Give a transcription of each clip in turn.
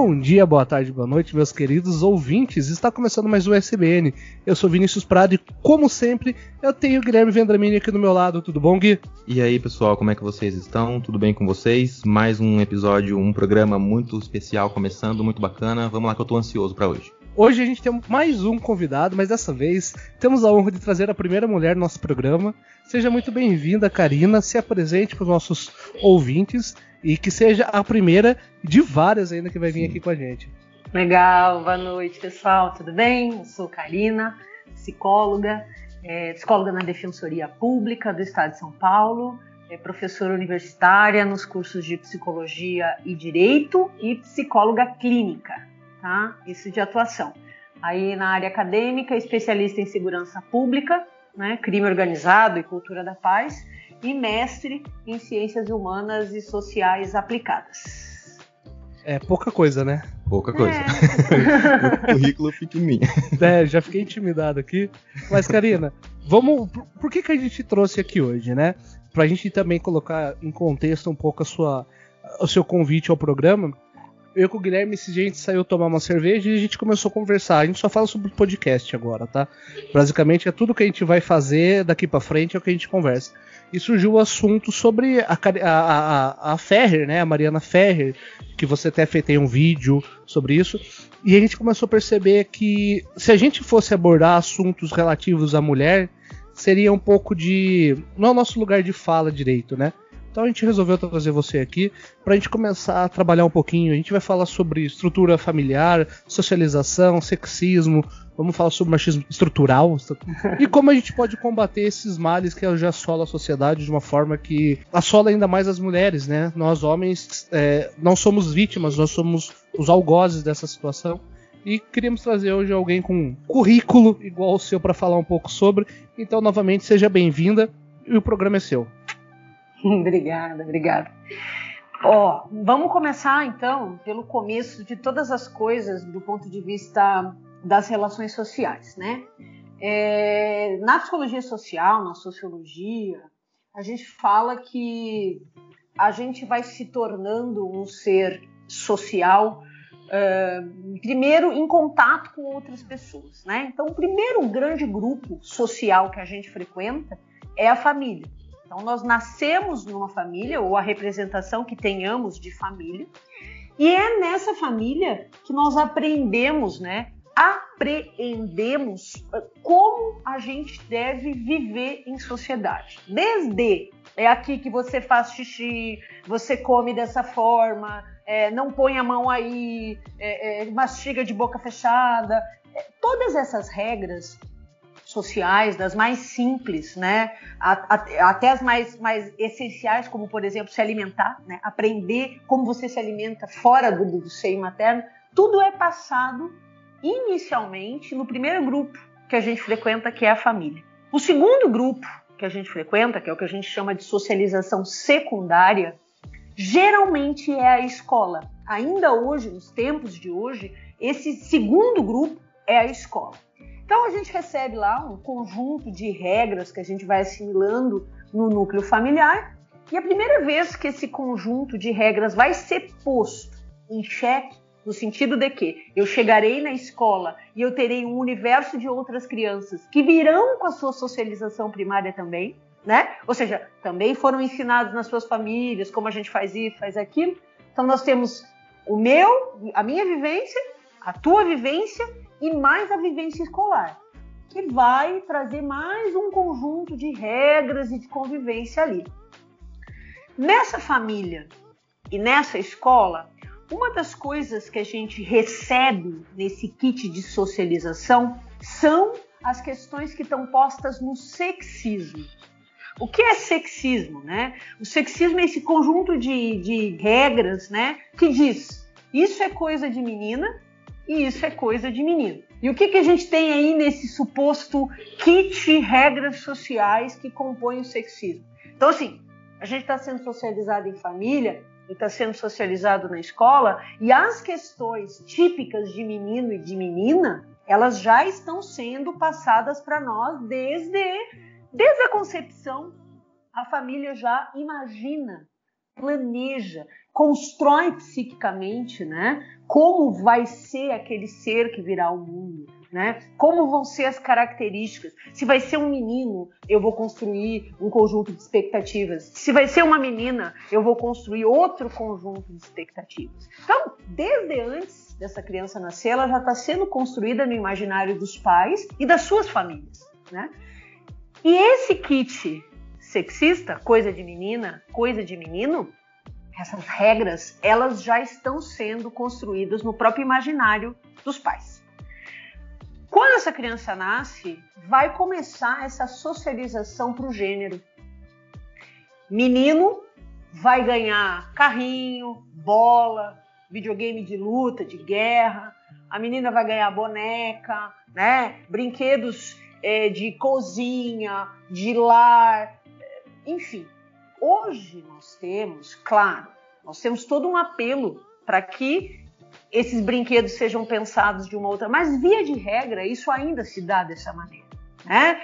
Bom dia, boa tarde, boa noite, meus queridos ouvintes. Está começando mais um SBN. Eu sou Vinícius Prado e, como sempre, eu tenho o Guilherme Vendramini aqui do meu lado. Tudo bom, Gui? E aí, pessoal, como é que vocês estão? Tudo bem com vocês? Mais um episódio, um programa muito especial começando, muito bacana. Vamos lá que eu tô ansioso para hoje. Hoje a gente tem mais um convidado, mas dessa vez temos a honra de trazer a primeira mulher no nosso programa. Seja muito bem-vinda, Karina. Se apresente para os nossos ouvintes e que seja a primeira de várias ainda que vai vir aqui com a gente. Legal, boa noite, pessoal. Tudo bem? Eu sou Karina, psicóloga na Defensoria Pública do Estado de São Paulo, professora universitária nos cursos de Psicologia e Direito e psicóloga clínica. Tá? Isso de atuação. Aí na área acadêmica, especialista em segurança pública, né, crime organizado e cultura da paz, e mestre em ciências humanas e sociais aplicadas. É pouca coisa, né? Pouca coisa. O currículo pequenininho. Já fiquei intimidado aqui. Mas, Karina, por que a gente trouxe aqui hoje, né? Pra gente também colocar em contexto um pouco o seu convite ao programa. Eu com o Guilherme, a gente saiu tomar uma cerveja e a gente começou a conversar. A gente só fala sobre podcast agora, tá? Basicamente é tudo que a gente vai fazer daqui pra frente é o que a gente conversa. E surgiu o assunto sobre a Ferrer, né? A Mariana Ferrer, que você até fez um vídeo sobre isso. E a gente começou a perceber que se a gente fosse abordar assuntos relativos à mulher, seria um pouco não é o nosso lugar de fala direito, né? Então a gente resolveu trazer você aqui para a gente começar a trabalhar um pouquinho. A gente vai falar sobre estrutura familiar, socialização, sexismo, vamos falar sobre machismo estrutural e como a gente pode combater esses males que já assolam a sociedade de uma forma que assola ainda mais as mulheres, né? Nós homens não somos vítimas, nós somos os algozes dessa situação. E queríamos trazer hoje alguém com currículo igual ao seu para falar um pouco sobre. Então, novamente, seja bem-vinda e o programa é seu. Obrigada. Vamos começar então pelo começo de todas as coisas do ponto de vista das relações sociais, né? Na psicologia social, na sociologia, a gente fala que a gente vai se tornando um ser social, primeiro em contato com outras pessoas, né? Então, o primeiro grande grupo social que a gente frequenta é a família. Então, nós nascemos numa família, ou a representação que tenhamos de família, e é nessa família que nós aprendemos, né? Apreendemos como a gente deve viver em sociedade. Desde é aqui que você faz xixi, você come dessa forma, não põe a mão aí, mastiga de boca fechada. Todas essas regras sociais, das mais simples, né, até as mais essenciais, como, por exemplo, se alimentar, né, aprender como você se alimenta fora do seio materno, tudo é passado inicialmente no primeiro grupo que a gente frequenta, que é a família. O segundo grupo que a gente frequenta, que é o que a gente chama de socialização secundária, geralmente é a escola. Ainda hoje, nos tempos de hoje, esse segundo grupo é a escola. Então a gente recebe lá um conjunto de regras que a gente vai assimilando no núcleo familiar, e a primeira vez que esse conjunto de regras vai ser posto em xeque, no sentido de que eu chegarei na escola e eu terei um universo de outras crianças que virão com a sua socialização primária também, né? Ou seja, também foram ensinados nas suas famílias como a gente faz isso, faz aquilo. Então nós temos a minha vivência, a tua vivência e mais a vivência escolar, que vai trazer mais um conjunto de regras e de convivência ali. Nessa família e nessa escola, uma das coisas que a gente recebe nesse kit de socialização são as questões que estão postas no sexismo. O que é sexismo, né? O sexismo é esse conjunto de regras, né, que diz: isso é coisa de menina e isso é coisa de menino. E o que a gente tem aí nesse suposto kit regras sociais que compõem o sexismo? Então, assim, a gente está sendo socializado em família e está sendo socializado na escola, e as questões típicas de menino e de menina, elas já estão sendo passadas para nós desde a concepção. A família já imagina, planeja. constrói psiquicamente, né, como vai ser aquele ser que virá ao mundo, né? Como vão ser as características. Se vai ser um menino, eu vou construir um conjunto de expectativas. Se vai ser uma menina, eu vou construir outro conjunto de expectativas. Então, desde antes dessa criança nascer, ela já está sendo construída no imaginário dos pais e das suas famílias, né? E esse kit sexista, coisa de menina, coisa de menino, essas regras, elas já estão sendo construídas no próprio imaginário dos pais. Quando essa criança nasce, vai começar essa socialização para o gênero. Menino vai ganhar carrinho, bola, videogame de luta, de guerra. A menina vai ganhar boneca, né? Brinquedos de cozinha, de lar, enfim. Hoje nós temos todo um apelo para que esses brinquedos sejam pensados de uma outra, mas via de regra isso ainda se dá dessa maneira, né?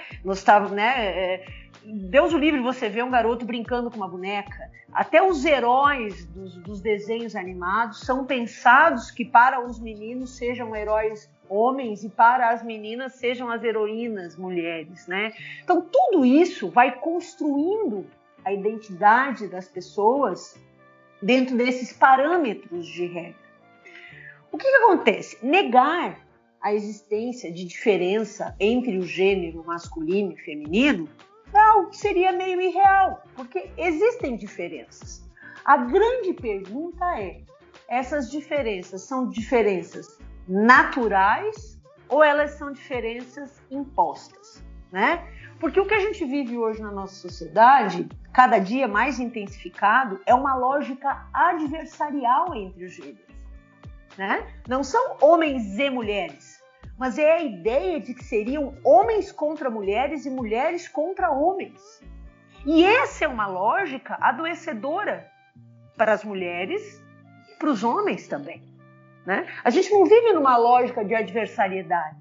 Deus o livre você vê um garoto brincando com uma boneca. Até os heróis dos desenhos animados são pensados que para os meninos sejam heróis homens e para as meninas sejam as heroínas mulheres, né? Então tudo isso vai construindo a identidade das pessoas dentro desses parâmetros de regra. O que acontece? Negar a existência de diferença entre o gênero masculino e feminino é algo que seria meio irreal, porque existem diferenças. A grande pergunta é, essas diferenças são diferenças naturais ou elas são diferenças impostas, né? Porque o que a gente vive hoje na nossa sociedade, cada dia mais intensificado, é uma lógica adversarial entre os gêneros, né? Não são homens e mulheres, mas é a ideia de que seriam homens contra mulheres e mulheres contra homens. E essa é uma lógica adoecedora para as mulheres e para os homens também, né? A gente não vive numa lógica de adversariedade.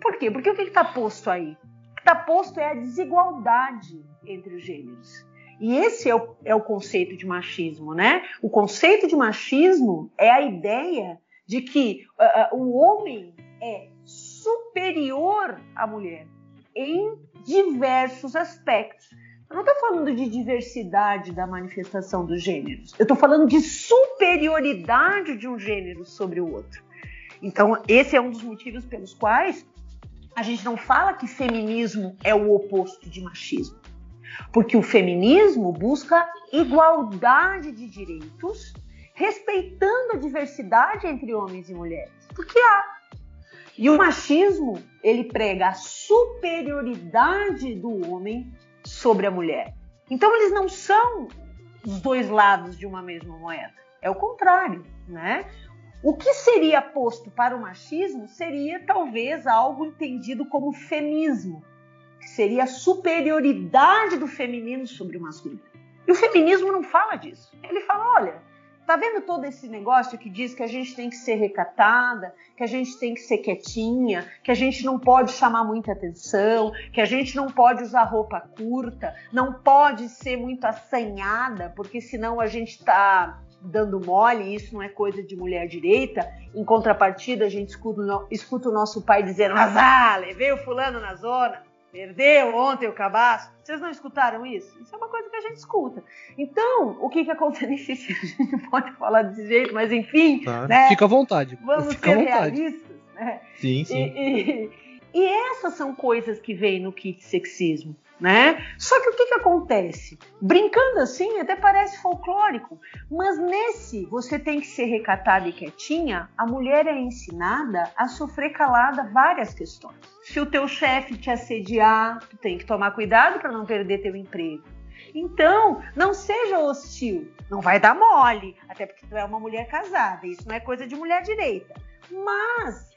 Por quê? Porque o que está posto aí? O que está posto é a desigualdade entre os gêneros. E esse é o conceito de machismo, né? O conceito de machismo é a ideia de que o homem é superior à mulher em diversos aspectos. Eu não estou falando de diversidade da manifestação dos gêneros. Eu estou falando de superioridade de um gênero sobre o outro. Então, esse é um dos motivos pelos quais a gente não fala que feminismo é o oposto de machismo. Porque o feminismo busca igualdade de direitos, respeitando a diversidade entre homens e mulheres. Porque há. E o machismo, ele prega a superioridade do homem sobre a mulher. Então, eles não são os dois lados de uma mesma moeda. É o contrário, né? O que seria posto para o machismo seria, talvez, algo entendido como feminismo, que seria a superioridade do feminino sobre o masculino. E o feminismo não fala disso. Ele fala, olha, tá vendo todo esse negócio que diz que a gente tem que ser recatada, que a gente tem que ser quietinha, que a gente não pode chamar muita atenção, que a gente não pode usar roupa curta, não pode ser muito assanhada, porque senão a gente tá dando mole, e isso não é coisa de mulher direita. Em contrapartida, a gente escuta o nosso pai dizendo, mas levei o fulano na zona, perdeu ontem o cabaço. Vocês não escutaram isso? Isso é uma coisa que a gente escuta. Então, o que acontece? A gente pode falar desse jeito, mas enfim, tá, né? Fica à vontade. Vamos Fica ser realistas, né? Sim, sim. E essas são coisas que vêm no kit sexismo, né? Só que o que acontece? Brincando assim, até parece folclórico, mas nesse você tem que ser recatada e quietinha, a mulher é ensinada a sofrer calada várias questões. Se o teu chefe te assediar, tu tem que tomar cuidado para não perder teu emprego. Então, não seja hostil, não vai dar mole, até porque tu é uma mulher casada, isso não é coisa de mulher direita. Mas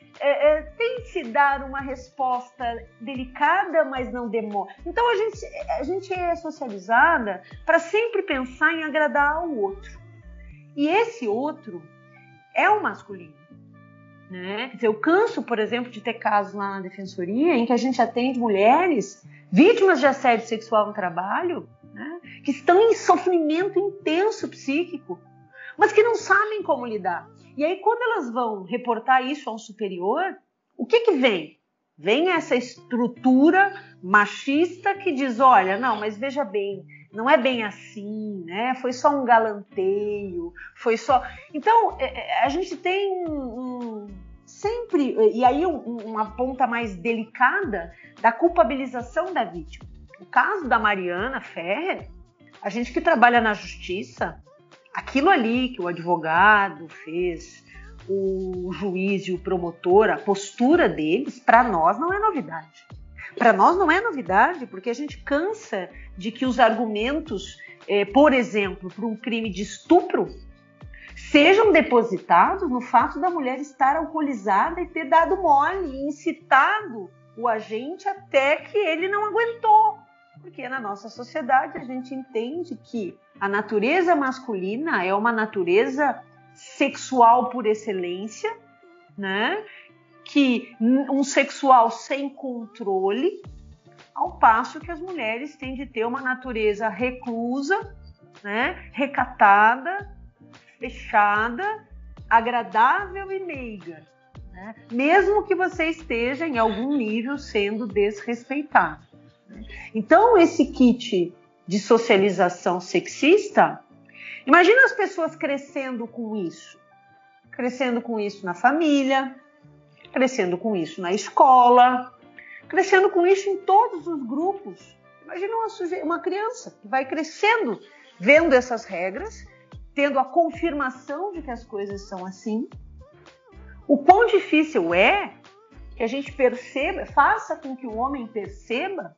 tente dar uma resposta delicada, mas não demora. Então a gente é socializada para sempre pensar em agradar ao outro. E esse outro é o masculino, né? Quer dizer, eu canso, por exemplo, de ter casos lá na defensoria em que a gente atende mulheres vítimas de assédio sexual no trabalho, né? Que estão em sofrimento intenso psíquico. mas que não sabem como lidar. E aí, quando elas vão reportar isso a um superior, o que vem? Vem essa estrutura machista que diz, olha, não, mas veja bem, não é bem assim, né? Foi só um galanteio, foi só... Então, a gente tem sempre... E aí, uma ponta mais delicada da culpabilização da vítima. O caso da Mariana Ferrer, a gente que trabalha na justiça, aquilo ali que o advogado fez, o juiz e o promotor, a postura deles, para nós não é novidade. Para nós não é novidade, porque a gente cansa de que os argumentos, por exemplo, para um crime de estupro, sejam depositados no fato da mulher estar alcoolizada e ter dado mole, e incitado o agente até que ele não aguentou. Porque na nossa sociedade a gente entende que a natureza masculina é uma natureza sexual por excelência, né? Que um sexual sem controle, ao passo que as mulheres têm de ter uma natureza reclusa, né? Recatada, fechada, agradável e meiga, né? Mesmo que você esteja em algum nível sendo desrespeitado. Então, esse kit de socialização sexista, imagina as pessoas crescendo com isso na família, crescendo com isso na escola, crescendo com isso em todos os grupos. Imagina uma criança que vai crescendo, vendo essas regras, tendo a confirmação de que as coisas são assim. O quão difícil é que a gente perceba, faça com que o homem perceba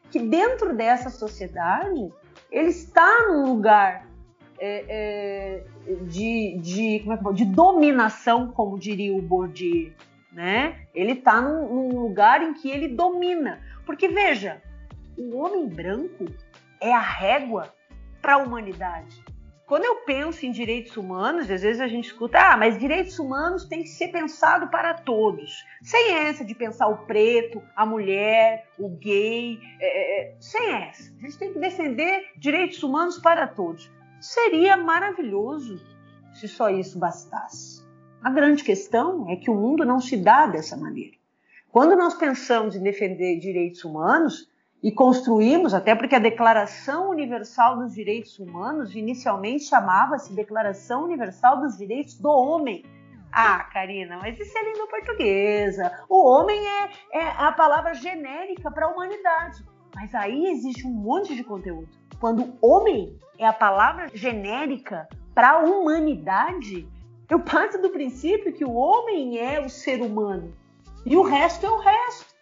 que dentro dessa sociedade ele está num lugar de dominação, como diria o Bourdieu, né? Ele está num lugar em que ele domina. Porque, veja, o homem branco é a régua para a humanidade. Quando eu penso em direitos humanos, às vezes a gente escuta, mas direitos humanos tem que ser pensado para todos. Sem essa de pensar o preto, a mulher, o gay, sem essa. A gente tem que defender direitos humanos para todos. Seria maravilhoso se só isso bastasse. A grande questão é que o mundo não se dá dessa maneira. Quando nós pensamos em defender direitos humanos, e construímos, até porque a Declaração Universal dos Direitos Humanos inicialmente chamava-se Declaração Universal dos Direitos do Homem. Ah, Karina, mas isso é língua portuguesa. O homem é a palavra genérica para a humanidade. Mas aí existe um monte de conteúdo. Quando homem é a palavra genérica para a humanidade, eu parto do princípio que o homem é o ser humano e o resto é o resto.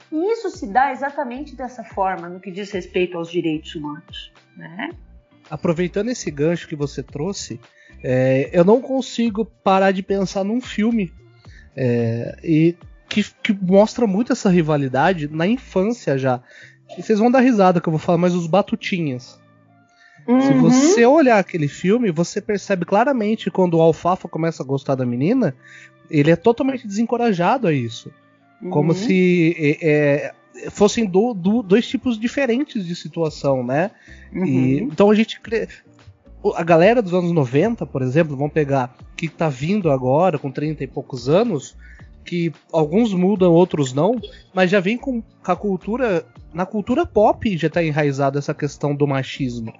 E isso se dá exatamente dessa forma no que diz respeito aos direitos humanos, né? Aproveitando esse gancho que você trouxe, eu não consigo parar de pensar num filme e que mostra muito essa rivalidade na infância já. E vocês vão dar risada que eu vou falar, mas os Batutinhas. Uhum. Se você olhar aquele filme, você percebe claramente quando o Alfafa começa a gostar da menina, ele é totalmente desencorajado a isso. Como se fossem dois tipos diferentes de situação, né? Então a galera dos anos 90, por exemplo, vamos pegar que tá vindo agora com 30 e poucos anos, que alguns mudam, outros não, mas já vem com a cultura, na cultura pop já tá enraizada essa questão do machismo,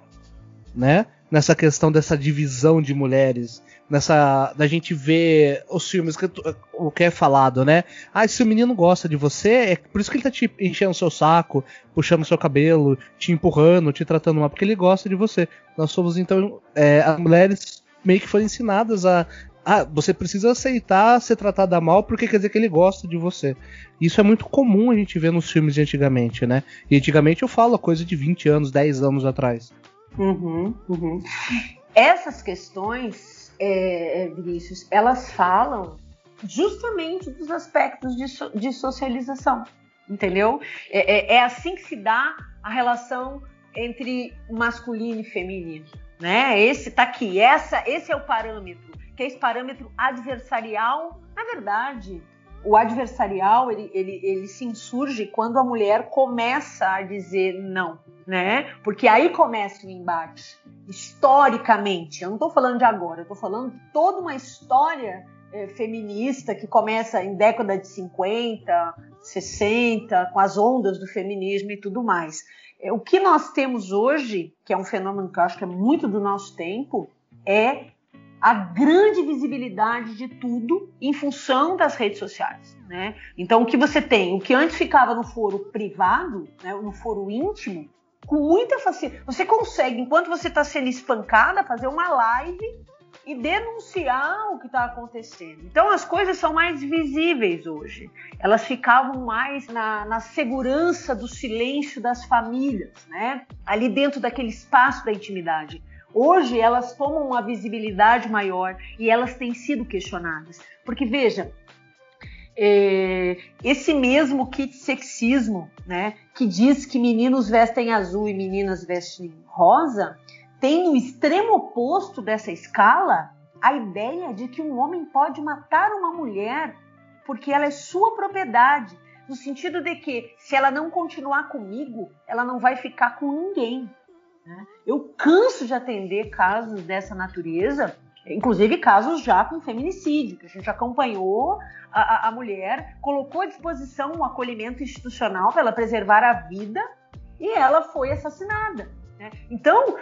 né? Nessa questão dessa divisão de mulheres, da gente ver os filmes, o que é falado, né? Se o menino gosta de você, é por isso que ele tá te enchendo o seu saco, puxando o seu cabelo, te empurrando, te tratando mal, porque ele gosta de você. Nós somos, então, as mulheres meio que foram ensinadas você precisa aceitar ser tratada mal porque quer dizer que ele gosta de você. Isso é muito comum a gente ver nos filmes de antigamente, né? E antigamente eu falo coisa de 20 anos, 10 anos atrás. Essas questões, Vinícius, elas falam justamente dos aspectos de socialização, entendeu? É assim que se dá a relação entre masculino e feminino, né? Esse tá aqui, esse é o parâmetro, que é esse parâmetro adversarial. Na verdade, o adversarial ele se insurge quando a mulher começa a dizer não, né? Porque aí começa o embate. historicamente, eu não estou falando de agora, eu estou falando de toda uma história feminista que começa em década de 50, 60, com as ondas do feminismo e tudo mais. O que nós temos hoje, que é um fenômeno que eu acho que é muito do nosso tempo, é a grande visibilidade de tudo em função das redes sociais, né? Então, o que você tem, o que antes ficava no foro privado, né, no foro íntimo, com muita facilidade, você consegue, enquanto você está sendo espancada, fazer uma live e denunciar o que está acontecendo. Então, as coisas são mais visíveis hoje. Elas ficavam mais na segurança do silêncio das famílias, né? Ali dentro daquele espaço da intimidade. Hoje elas tomam uma visibilidade maior e elas têm sido questionadas. Porque, veja, esse mesmo kit sexismo, né, que diz que meninos vestem azul e meninas vestem rosa, tem no extremo oposto dessa escala a ideia de que um homem pode matar uma mulher porque ela é sua propriedade, no sentido de que se ela não continuar comigo, ela não vai ficar com ninguém. Eu canso de atender casos dessa natureza, inclusive casos já com feminicídio, que a gente acompanhou a mulher, colocou à disposição um acolhimento institucional para ela preservar a vida e ela foi assassinada. Então,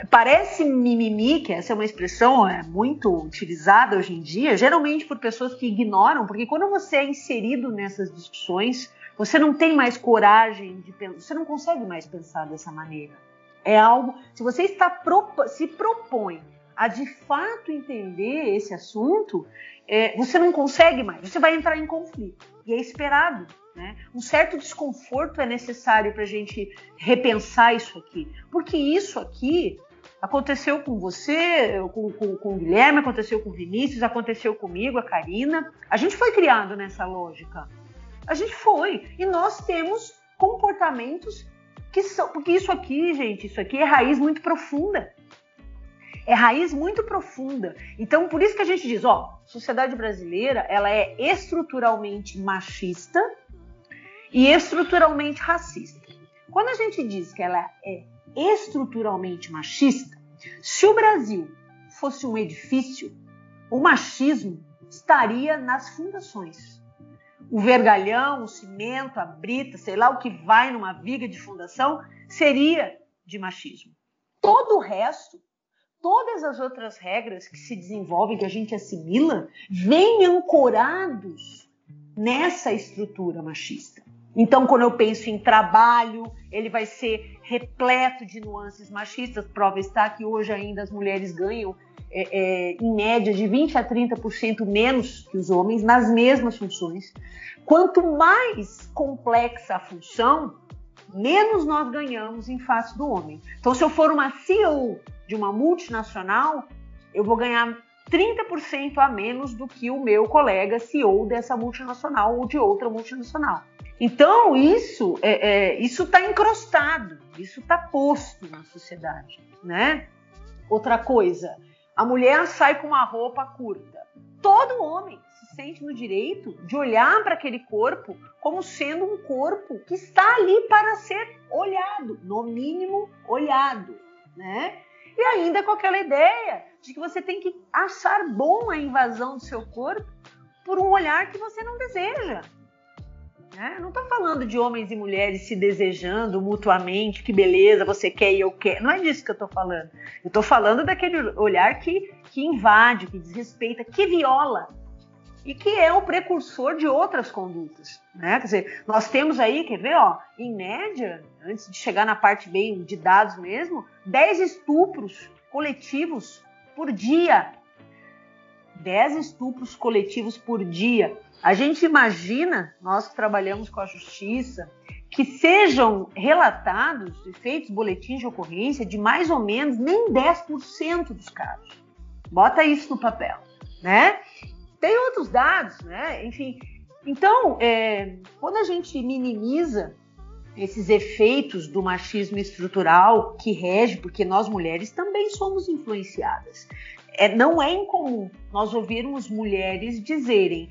parece mimimi, que essa é uma expressão muito utilizada hoje em dia, geralmente por pessoas que ignoram, porque quando você é inserido nessas discussões, você não tem mais coragem de pensar, você não consegue mais pensar dessa maneira. É algo, se você se propõe a de fato entender esse assunto, você não consegue mais, você vai entrar em conflito, e é esperado, né? Um certo desconforto é necessário para a gente repensar isso aqui, porque isso aqui aconteceu com você, com o Guilherme, aconteceu com o Vinícius, aconteceu comigo, a Karina, a gente foi criado nessa lógica, a gente foi, e nós temos comportamentos que são, porque isso aqui, gente, isso aqui é raiz muito profunda. É raiz muito profunda. Então, por isso que a gente diz, a sociedade brasileira, ela é estruturalmente machista e estruturalmente racista. Quando a gente diz que ela é estruturalmente machista, se o Brasil fosse um edifício, o machismo estaria nas fundações. O vergalhão, o cimento, a brita, sei lá o que vai numa viga de fundação, seria de machismo. Todo o resto, todas as outras regras que se desenvolvem, que a gente assimila, vêm ancorados nessa estrutura machista. Então, quando eu penso em trabalho, ele vai ser repleto de nuances machistas. Prova está que hoje ainda as mulheres ganham, em média, de 20% a 30% menos que os homens nas mesmas funções. Quanto mais complexa a função, menos nós ganhamos em face do homem. Então, se eu for uma CEO de uma multinacional, eu vou ganhar 30% a menos do que o meu colega CEO dessa multinacional ou de outra multinacional. Então, isso está encrostado, isso está posto na sociedade, né? Outra coisa, a mulher sai com uma roupa curta. Todo homem se sente no direito de olhar para aquele corpo como sendo um corpo que está ali para ser olhado, no mínimo olhado, né? E ainda com aquela ideia de que você tem que achar bom a invasão do seu corpo por um olhar que você não deseja. Não estou falando de homens e mulheres se desejando mutuamente, que beleza, você quer e eu quero. Não é disso que eu estou falando. Eu estou falando daquele olhar que invade, que desrespeita, que viola e que é o precursor de outras condutas. Quer dizer, nós temos aí, quer ver, em média, antes de chegar na parte bem de dados mesmo, 10 estupros coletivos por dia. 10 estupros coletivos por dia. A gente imagina, nós que trabalhamos com a justiça, que sejam relatados e feitos boletins de ocorrência de mais ou menos nem 10% dos casos. Bota isso no papel, né? Tem outros dados, né? Enfim, então, quando a gente minimiza esses efeitos do machismo estrutural que rege, porque nós mulheres também somos influenciadas. Não é incomum nós ouvirmos mulheres dizerem: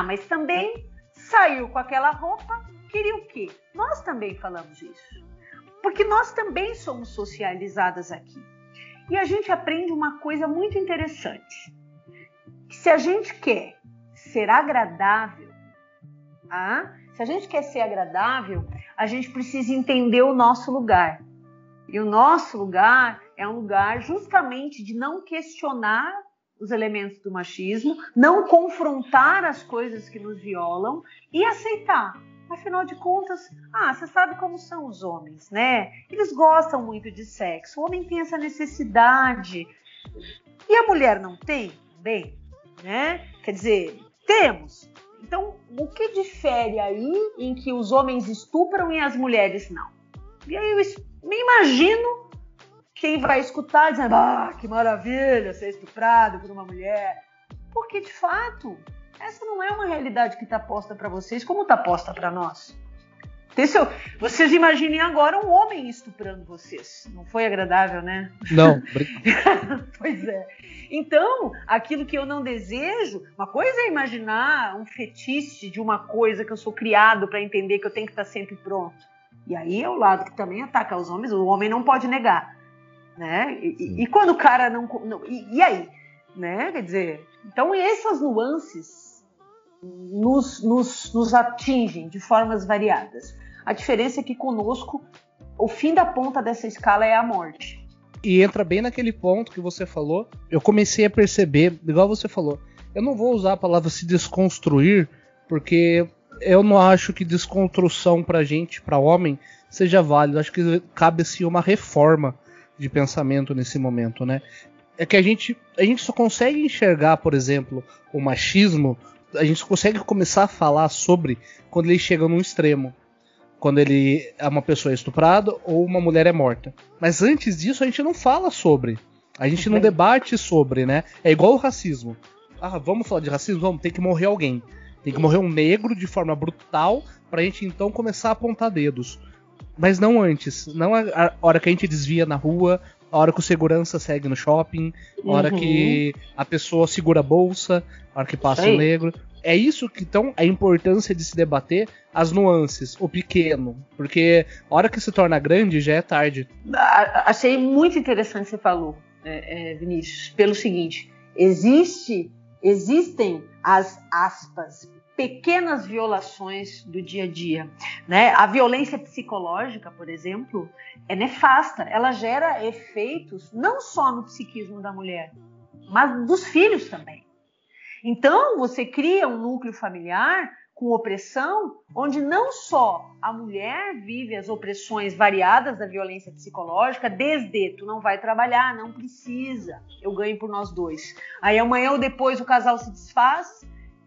mas também saiu com aquela roupa, queria o quê? Nós também falamos isso, porque nós também somos socializadas aqui. E a gente aprende uma coisa muito interessante. Se a gente quer ser agradável, se a gente quer ser agradável, a gente precisa entender o nosso lugar. E o nosso lugar é um lugar justamente de não questionar os elementos do machismo, não confrontar as coisas que nos violam e aceitar. Afinal de contas, você sabe como são os homens, né? Eles gostam muito de sexo, o homem tem essa necessidade. E a mulher não tem? Bem, né? Quer dizer, temos. Então, o que difere aí em que os homens estupram e as mulheres não? E aí eu me imagino quem vai escutar dizendo, que maravilha ser estuprado por uma mulher. Porque, de fato, essa não é uma realidade que está posta para vocês, como está posta para nós. Vocês imaginem agora um homem estuprando vocês. Não foi agradável, né? Não. Pois é. Então, aquilo que eu não desejo, uma coisa é imaginar um fetiche de uma coisa que eu sou criado para entender que eu tenho que estar sempre pronto. E aí é o lado que também ataca os homens, o homem não pode negar. Né? E quando o cara não... E aí? Né? Quer dizer, então essas nuances nos atingem de formas variadas. A diferença é que conosco, o fim da ponta dessa escala é a morte. E entra bem naquele ponto que você falou. Eu comecei a perceber, igual você falou, eu não vou usar a palavra se desconstruir, porque eu não acho que desconstrução pra gente, pra homem, seja válido. Acho que cabe-se uma reforma de pensamento nesse momento, né? É que a gente só consegue enxergar, por exemplo, o machismo, a gente só consegue começar a falar sobre quando ele chega num extremo. Quando ele é uma pessoa estuprada ou uma mulher é morta. Mas antes disso a gente não fala sobre. A gente não debate sobre, né? É igual o racismo. Vamos falar de racismo? Vamos, tem que morrer alguém. Tem que morrer um negro de forma brutal pra gente então começar a apontar dedos. Mas não antes. Não a hora que a gente desvia na rua, a hora que o segurança segue no shopping, a hora que a pessoa segura a bolsa, a hora que passa o negro. É isso que, então, a importância de se debater as nuances, o pequeno. Porque a hora que se torna grande já é tarde. Achei muito interessante o que você falou, Vinícius, pelo seguinte: existem as aspas, pequenas violações do dia a dia, né? A violência psicológica, por exemplo, é nefasta. Ela gera efeitos não só no psiquismo da mulher, mas dos filhos também. Então, você cria um núcleo familiar com opressão, onde não só a mulher vive as opressões variadas da violência psicológica, desde tu não vai trabalhar, não precisa, eu ganho por nós dois. Aí amanhã ou depois o casal se desfaz,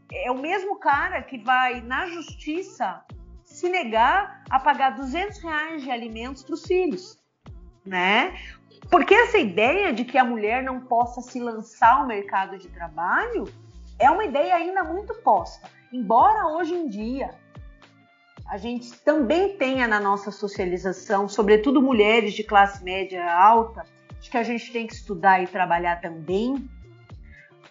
é o mesmo cara que vai na justiça se negar a pagar R$200 de alimentos para os filhos, né? Porque essa ideia de que a mulher não possa se lançar ao mercado de trabalho é uma ideia ainda muito posta. Embora hoje em dia a gente também tenha na nossa socialização, sobretudo mulheres de classe média alta, de que a gente tem que estudar e trabalhar também,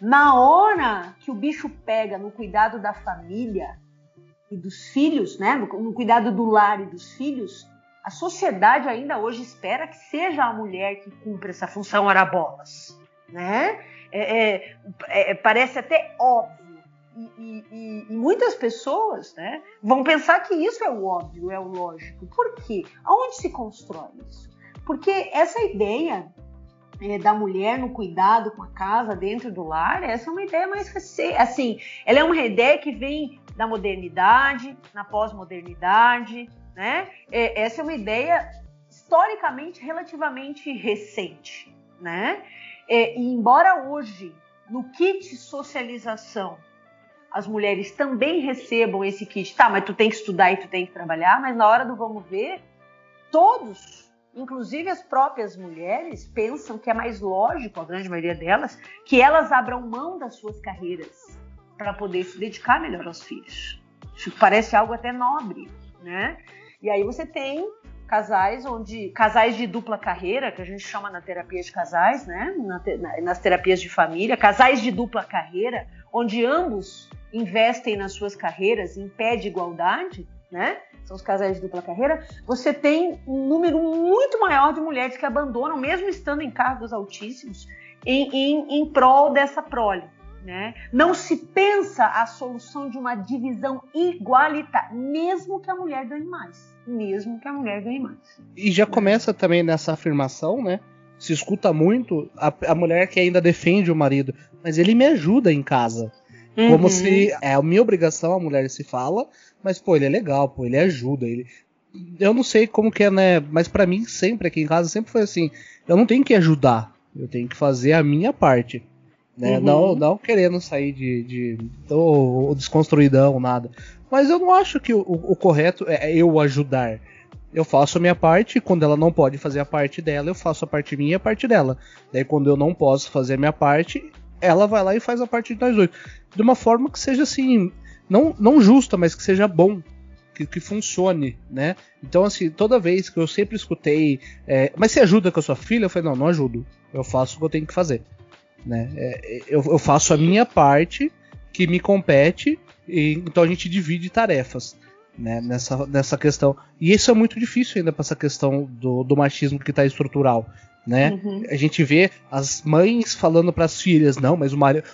na hora que o bicho pega no cuidado da família e dos filhos, né, no cuidado do lar e dos filhos, a sociedade ainda hoje espera que seja a mulher que cumpra essa função arabolas, né? Parece até óbvio. E muitas pessoas, né, vão pensar que isso é o óbvio, é o lógico. Por quê? Aonde se constrói isso? Porque essa ideia da mulher no cuidado com a casa dentro do lar, essa é uma ideia mais recente. Assim, ela é uma ideia que vem da modernidade, na pós-modernidade, né? Essa é uma ideia historicamente relativamente recente, né? E embora hoje, no kit socialização, as mulheres também recebam esse kit, mas tu tem que estudar e tu tem que trabalhar, mas na hora do vamos ver, todos, inclusive as próprias mulheres, pensam que é mais lógico, a grande maioria delas, que elas abram mão das suas carreiras para poder se dedicar melhor aos filhos. Isso parece algo até nobre, né? E aí você tem casais de dupla carreira, que a gente chama na terapia de casais, né? Nas terapias de família, casais de dupla carreira, onde ambos investem nas suas carreiras em pé de igualdade, né? são os casais de dupla carreira, você tem um número muito maior de mulheres que abandonam, mesmo estando em cargos altíssimos, em prol dessa prole. Né? Não se pensa a solução de uma divisão igualitária, mesmo que a mulher ganhe mais. E já começa também nessa afirmação, né? Se escuta muito a mulher que ainda defende o marido, mas ele me ajuda em casa. Como se é a minha obrigação, a mulher se fala, mas pô, ele é legal, pô, ele ajuda, eu não sei como que é, né? Mas pra mim sempre aqui em casa sempre foi assim, eu não tenho que ajudar, eu tenho que fazer a minha parte. Né? Não querendo sair de desconstruidão, nada. Mas eu não acho que o correto é eu ajudar. Eu faço a minha parte, e quando ela não pode fazer a parte dela, eu faço a parte minha e a parte dela. Daí quando eu não posso fazer a minha parte, ela vai lá e faz a parte de nós dois. De uma forma que seja assim, não justa, mas que seja bom. Que funcione, né? Então assim, toda vez que eu sempre escutei, mas você ajuda com a sua filha? Eu falei, não ajudo. Eu faço o que eu tenho que fazer. Né? Eu faço a minha parte que me compete, então a gente divide tarefas, né? nessa questão. E isso é muito difícil ainda para essa questão do machismo que está estrutural. Né? A gente vê as mães falando para as filhas, não, mas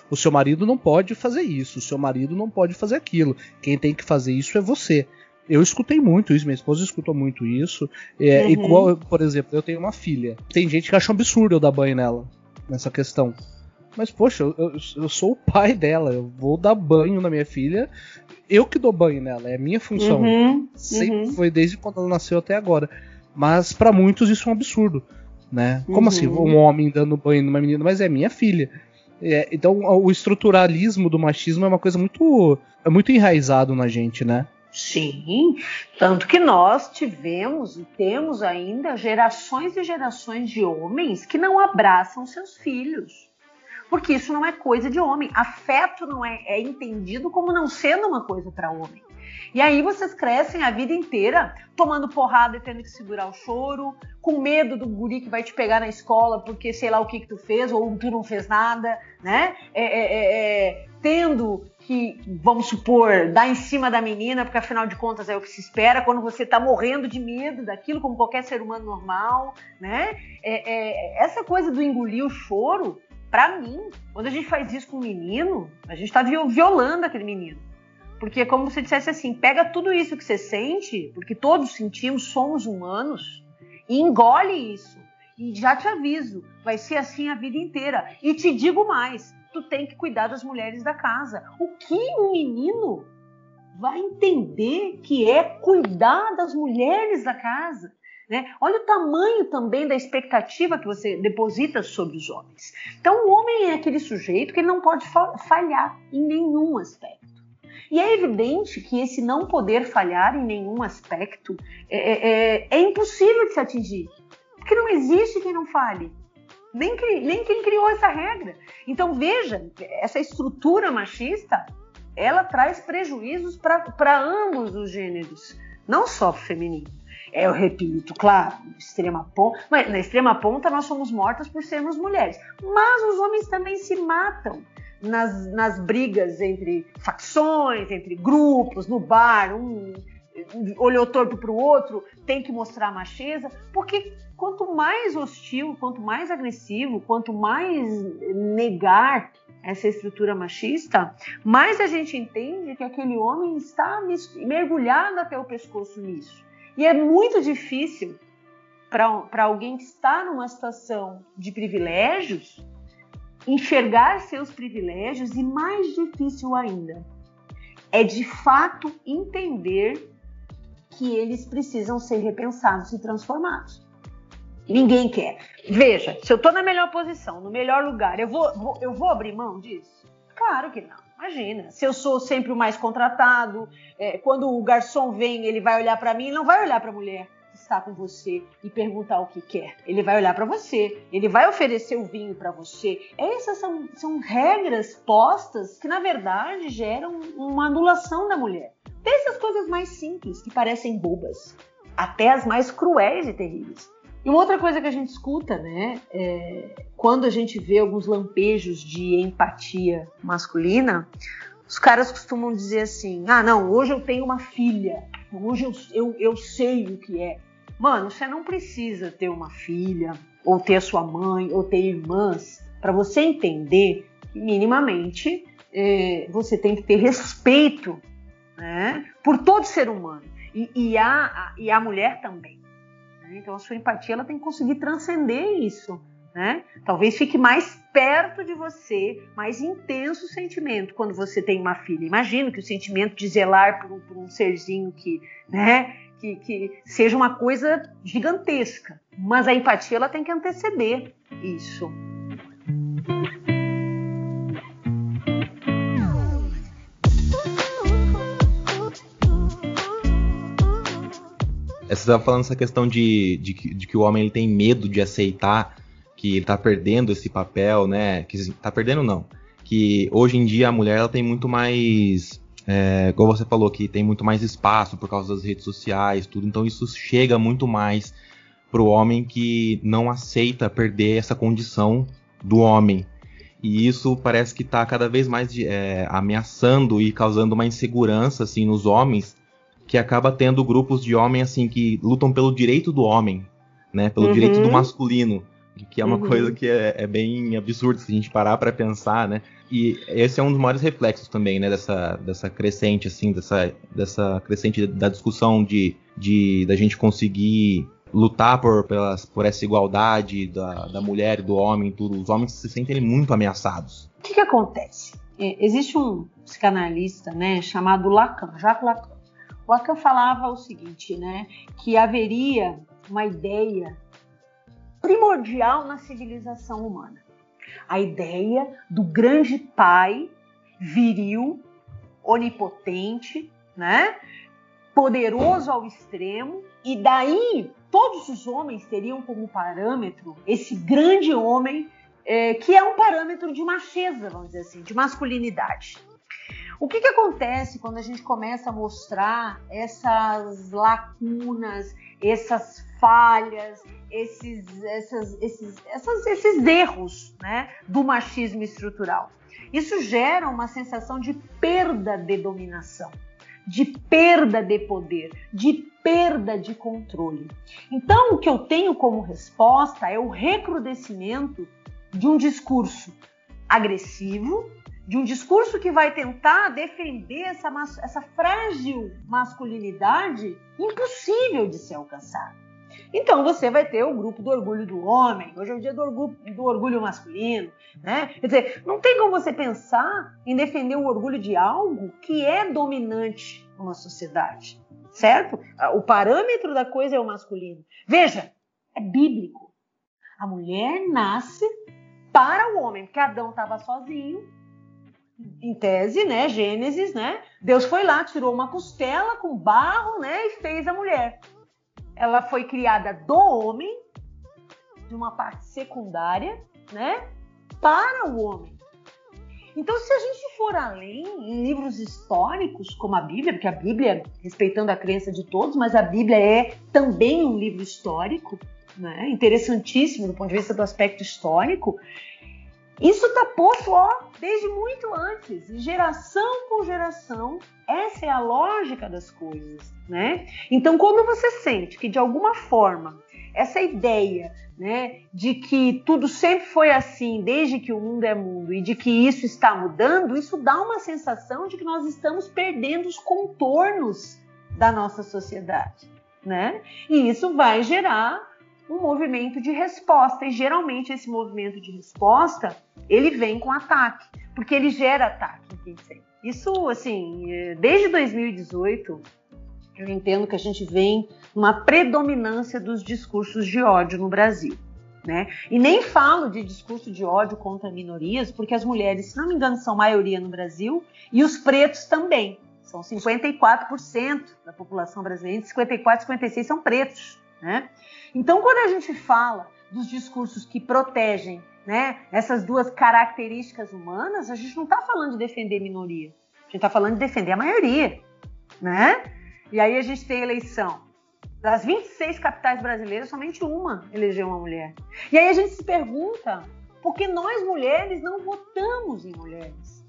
o seu marido não pode fazer isso, o seu marido não pode fazer aquilo, quem tem que fazer isso é você. Eu escutei muito isso, minha esposa escutou muito isso. Igual, por exemplo, eu tenho uma filha, tem gente que acha um absurdo eu dar banho nela nessa questão. Mas, poxa, eu sou o pai dela, eu vou dar banho na minha filha, eu que dou banho nela, é a minha função. Sempre foi desde quando ela nasceu até agora. Mas para muitos isso é um absurdo, né? Como assim, um homem dando banho numa menina? Mas é minha filha. Então o estruturalismo do machismo é uma coisa muito enraizado na gente, né? Sim, tanto que nós tivemos e temos ainda gerações e gerações de homens que não abraçam seus filhos. Porque isso não é coisa de homem. Afeto não é entendido como não sendo uma coisa para homem. E aí vocês crescem a vida inteira tomando porrada e tendo que segurar o choro, com medo do guri que vai te pegar na escola porque sei lá o que tu fez ou tu não fez nada, né? Tendo que, vamos supor, dar em cima da menina, porque afinal de contas é o que se espera quando você tá morrendo de medo daquilo, como qualquer ser humano normal, né? Essa coisa do engolir o choro, pra mim, quando a gente faz isso com um menino, a gente tá violando aquele menino. Porque é como se dissesse assim, pega tudo isso que você sente, porque todos sentimos, somos humanos, e engole isso. E já te aviso, vai ser assim a vida inteira. E te digo mais, tu tem que cuidar das mulheres da casa. O que um menino vai entender que é cuidar das mulheres da casa? Né? Olha o tamanho também da expectativa que você deposita sobre os homens. Então o homem é aquele sujeito que ele não pode falhar em nenhum aspecto. E é evidente que esse não poder falhar em nenhum aspecto é impossível de se atingir. Porque não existe quem não falhe. Nem quem criou essa regra. Então veja, essa estrutura machista, ela traz prejuízos para ambos os gêneros. Não só para o feminino. Eu repito, claro, mas na extrema ponta nós somos mortas por sermos mulheres. Mas os homens também se matam nas brigas entre facções, entre grupos, no bar, um olhou torto para o outro, tem que mostrar macheza, porque quanto mais hostil, quanto mais agressivo, quanto mais negar essa estrutura machista, mais a gente entende que aquele homem está mergulhado até o pescoço nisso. E é muito difícil para alguém que está numa situação de privilégios enxergar seus privilégios, e mais difícil ainda é de fato entender que eles precisam ser repensados e transformados. Ninguém quer. Veja, se eu estou na melhor posição, no melhor lugar, eu vou abrir mão disso? Claro que não. Imagina, se eu sou sempre o mais contratado, quando o garçom vem, ele vai olhar para mim, ele não vai olhar para a mulher que está com você e perguntar o que quer. Ele vai olhar para você, ele vai oferecer o vinho para você. Essas são regras postas que, na verdade, geram uma anulação da mulher. Desde as coisas mais simples, que parecem bobas, até as mais cruéis e terríveis. E uma outra coisa que a gente escuta, né, quando a gente vê alguns lampejos de empatia masculina, os caras costumam dizer assim, não, hoje eu tenho uma filha, hoje eu sei o que é. Mano, você não precisa ter uma filha, ou ter a sua mãe, ou ter irmãs, para você entender que minimamente você tem que ter respeito, né, por todo ser humano. E a mulher também. Né? Então a sua empatia ela tem que conseguir transcender isso. Né? Talvez fique mais perto de você, mais intenso o sentimento quando você tem uma filha. Imagino que o sentimento de zelar por um serzinho que seja uma coisa gigantesca. Mas a empatia ela tem que anteceder isso. Você estava falando essa questão de que o homem ele tem medo de aceitar que ele está perdendo esse papel, né? Que está perdendo não. Que hoje em dia a mulher ela tem muito mais, como você falou, que tem muito mais espaço por causa das redes sociais, tudo. Então isso chega muito mais para o homem que não aceita perder essa condição do homem. E isso parece que está cada vez mais ameaçando e causando uma insegurança assim, nos homens, que acaba tendo grupos de homens assim, que lutam pelo direito do homem, né? Pelo direito do masculino. Que é uma coisa que é bem absurda se a gente parar para pensar, né? E esse é um dos maiores reflexos também, né? Dessa crescente, assim, dessa crescente da discussão da gente conseguir lutar por essa igualdade da mulher e do homem, tudo. Os homens se sentem muito ameaçados. O que acontece? Existe um psicanalista, né, chamado Lacan, Jacques Lacan. O Lacan falava o seguinte, né? Que haveria uma ideia primordial na civilização humana. A ideia do grande pai, viril, onipotente, né? Poderoso ao extremo, e daí todos os homens teriam como parâmetro esse grande homem, que é um parâmetro de macheza, vamos dizer assim, de masculinidade. O que acontece quando a gente começa a mostrar essas lacunas, essas falhas, esses erros, né, do machismo estrutural? Isso gera uma sensação de perda de dominação, de perda de poder, de perda de controle. Então, o que eu tenho como resposta é o recrudescimento de um discurso agressivo, de um discurso que vai tentar defender essa frágil masculinidade impossível de ser alcançada. Então você vai ter o grupo do orgulho do homem, hoje é o dia do orgulho masculino, né? Quer dizer, não tem como você pensar em defender o orgulho de algo que é dominante numa sociedade, certo? O parâmetro da coisa é o masculino. Veja, é bíblico. A mulher nasce para o homem, porque Adão estava sozinho, em tese, né, Gênesis, né? Deus foi lá, tirou uma costela com barro, né, e fez a mulher. Ela foi criada do homem, de uma parte secundária, né, para o homem. Então, se a gente for além, em livros históricos, como a Bíblia, porque a Bíblia, respeitando a crença de todos, mas a Bíblia é também um livro histórico, né, interessantíssimo do ponto de vista do aspecto histórico. Isso está posto desde muito antes, geração por geração. Essa é a lógica das coisas, né? Então, quando você sente que, de alguma forma, essa ideia, né, de que tudo sempre foi assim, desde que o mundo é mundo, e de que isso está mudando, isso dá uma sensação de que nós estamos perdendo os contornos da nossa sociedade, né? E isso vai gerar um movimento de resposta, e geralmente esse movimento de resposta, ele vem com ataque, porque ele gera ataque em quem sente. Isso, assim, desde 2018, eu entendo que a gente vem numa predominância dos discursos de ódio no Brasil, né? E nem falo de discurso de ódio contra minorias, porque as mulheres, se não me engano, são maioria no Brasil, e os pretos também. São 54% da população brasileira, 54, 56% são pretos, né? Então, quando a gente fala dos discursos que protegem, né, essas duas características humanas, a gente não está falando de defender minoria, a gente está falando de defender a maioria, né? E aí a gente tem eleição. Das 26 capitais brasileiras, somente uma elegeu uma mulher. E aí a gente se pergunta, por que nós mulheres não votamos em mulheres?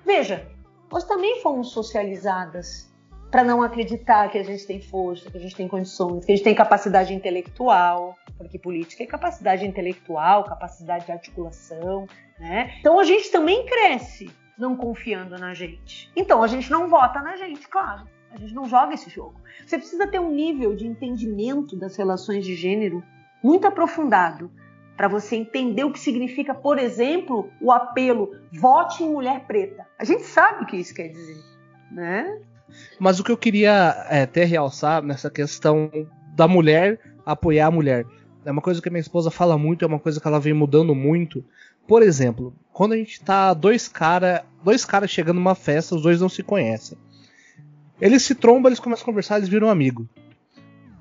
Veja, nós também fomos socializadas para não acreditar que a gente tem força, que a gente tem condições, que a gente tem capacidade intelectual, porque política é capacidade intelectual, capacidade de articulação, né? Então a gente também cresce não confiando na gente. Então a gente não vota na gente, claro. A gente não joga esse jogo. Você precisa ter um nível de entendimento das relações de gênero muito aprofundado para você entender o que significa, por exemplo, o apelo vote em mulher preta. A gente sabe o que isso quer dizer, né? Mas o que eu queria até realçar nessa questão da mulher apoiar a mulher, é uma coisa que a minha esposa fala muito, é uma coisa que ela vem mudando muito. Por exemplo, quando a gente tá dois caras chegando numa festa, os dois não se conhecem. Eles se trombam, eles começam a conversar, eles viram um amigo.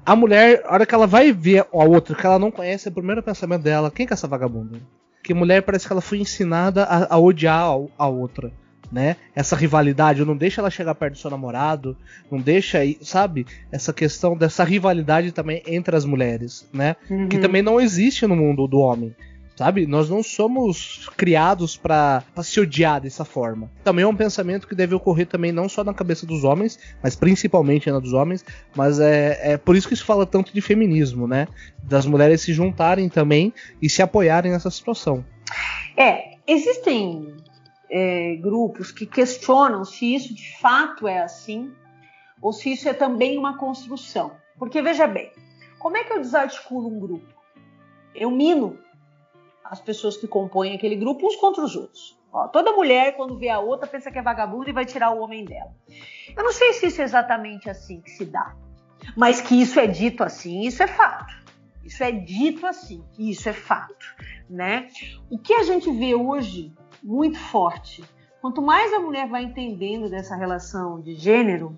A mulher, a hora que ela vai ver a outra que ela não conhece, o primeiro pensamento dela, quem que é essa vagabunda? Porque mulher parece que ela foi ensinada a odiar a outra, né? Essa rivalidade, não deixa ela chegar perto do seu namorado, não deixa, sabe? Essa questão dessa rivalidade também entre as mulheres, né? Uhum. Que também não existe no mundo do homem. Sabe? Nós não somos criados para se odiar dessa forma. Também é um pensamento que deve ocorrer também não só na cabeça dos homens, mas principalmente na dos homens. Mas é por isso que se fala tanto de feminismo, né? Das mulheres se juntarem também e se apoiarem nessa situação. Existem grupos que questionam se isso de fato é assim ou se isso é também uma construção. Porque veja bem, como é que eu desarticulo um grupo? Eu mino as pessoas que compõem aquele grupo uns contra os outros. Toda mulher, quando vê a outra, pensa que é vagabunda e vai tirar o homem dela. Eu não sei se isso é exatamente assim que se dá, mas que isso é dito assim, isso é fato. Isso é dito assim, isso é fato, né? O que a gente vê hoje, muito forte, quanto mais a mulher vai entendendo dessa relação de gênero,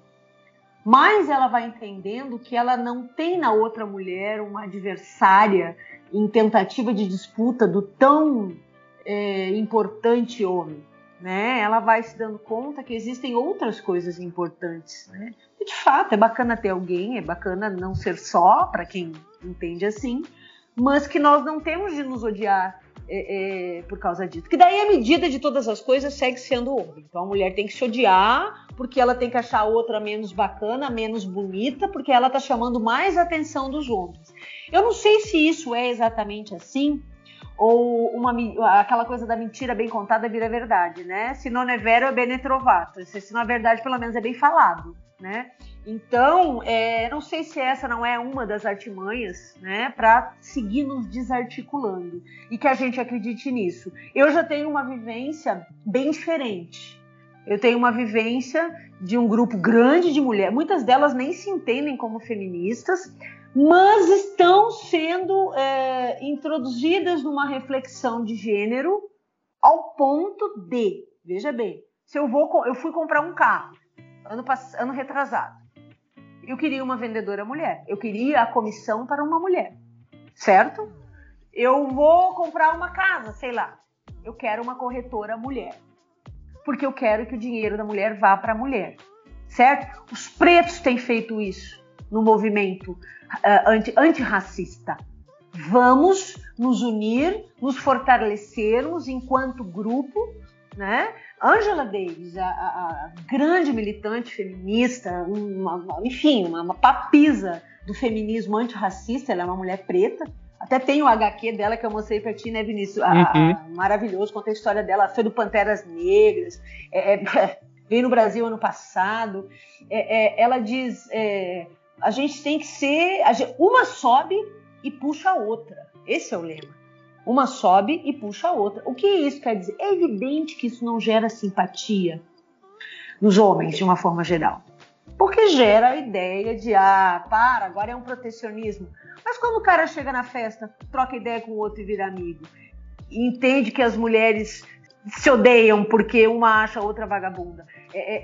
mais ela vai entendendo que ela não tem na outra mulher uma adversária em tentativa de disputa do tão importante homem, né? Ela vai se dando conta que existem outras coisas importantes, né? E de fato, é bacana ter alguém, é bacana não ser só, para quem entende assim, mas que nós não temos de nos odiar por causa disso. Que daí a medida de todas as coisas segue sendo o homem. Então a mulher tem que se odiar porque ela tem que achar a outra menos bacana, menos bonita, porque ela está chamando mais a atenção dos homens. Eu não sei se isso é exatamente assim, ou aquela coisa da mentira bem contada vira verdade, né? Se não é vero, é bene trovato. Se não é verdade, pelo menos é bem falado, né? Então, não sei se essa não é uma das artimanhas, né, para seguir nos desarticulando e que a gente acredite nisso. Eu já tenho uma vivência bem diferente. Eu tenho uma vivência de um grupo grande de mulheres, muitas delas nem se entendem como feministas, mas estão sendo introduzidas numa reflexão de gênero ao ponto de, veja bem, se eu fui comprar um carro ano retrasado, eu queria uma vendedora mulher, eu queria a comissão para uma mulher, certo? Eu vou comprar uma casa, sei lá, eu quero uma corretora mulher, porque eu quero que o dinheiro da mulher vá para a mulher, certo? Os pretos têm feito isso no movimento antirracista. Vamos nos unir, nos fortalecermos enquanto grupo, né? Angela Davis, a grande militante feminista, uma papisa do feminismo antirracista, ela é uma mulher preta. Até tem o HQ dela que eu mostrei pra ti, né, Vinícius? Maravilhoso, conta a história dela, foi do Panteras Negras, veio no Brasil ano passado. Ela diz, a gente tem que ser, uma sobe e puxa a outra. Esse é o lema. Uma sobe e puxa a outra. O que isso quer dizer? É evidente que isso não gera simpatia nos homens, de uma forma geral. Porque gera a ideia de, agora é um protecionismo. Mas quando o cara chega na festa, troca ideia com o outro e vira amigo, e entende que as mulheres se odeiam porque uma acha a outra vagabunda,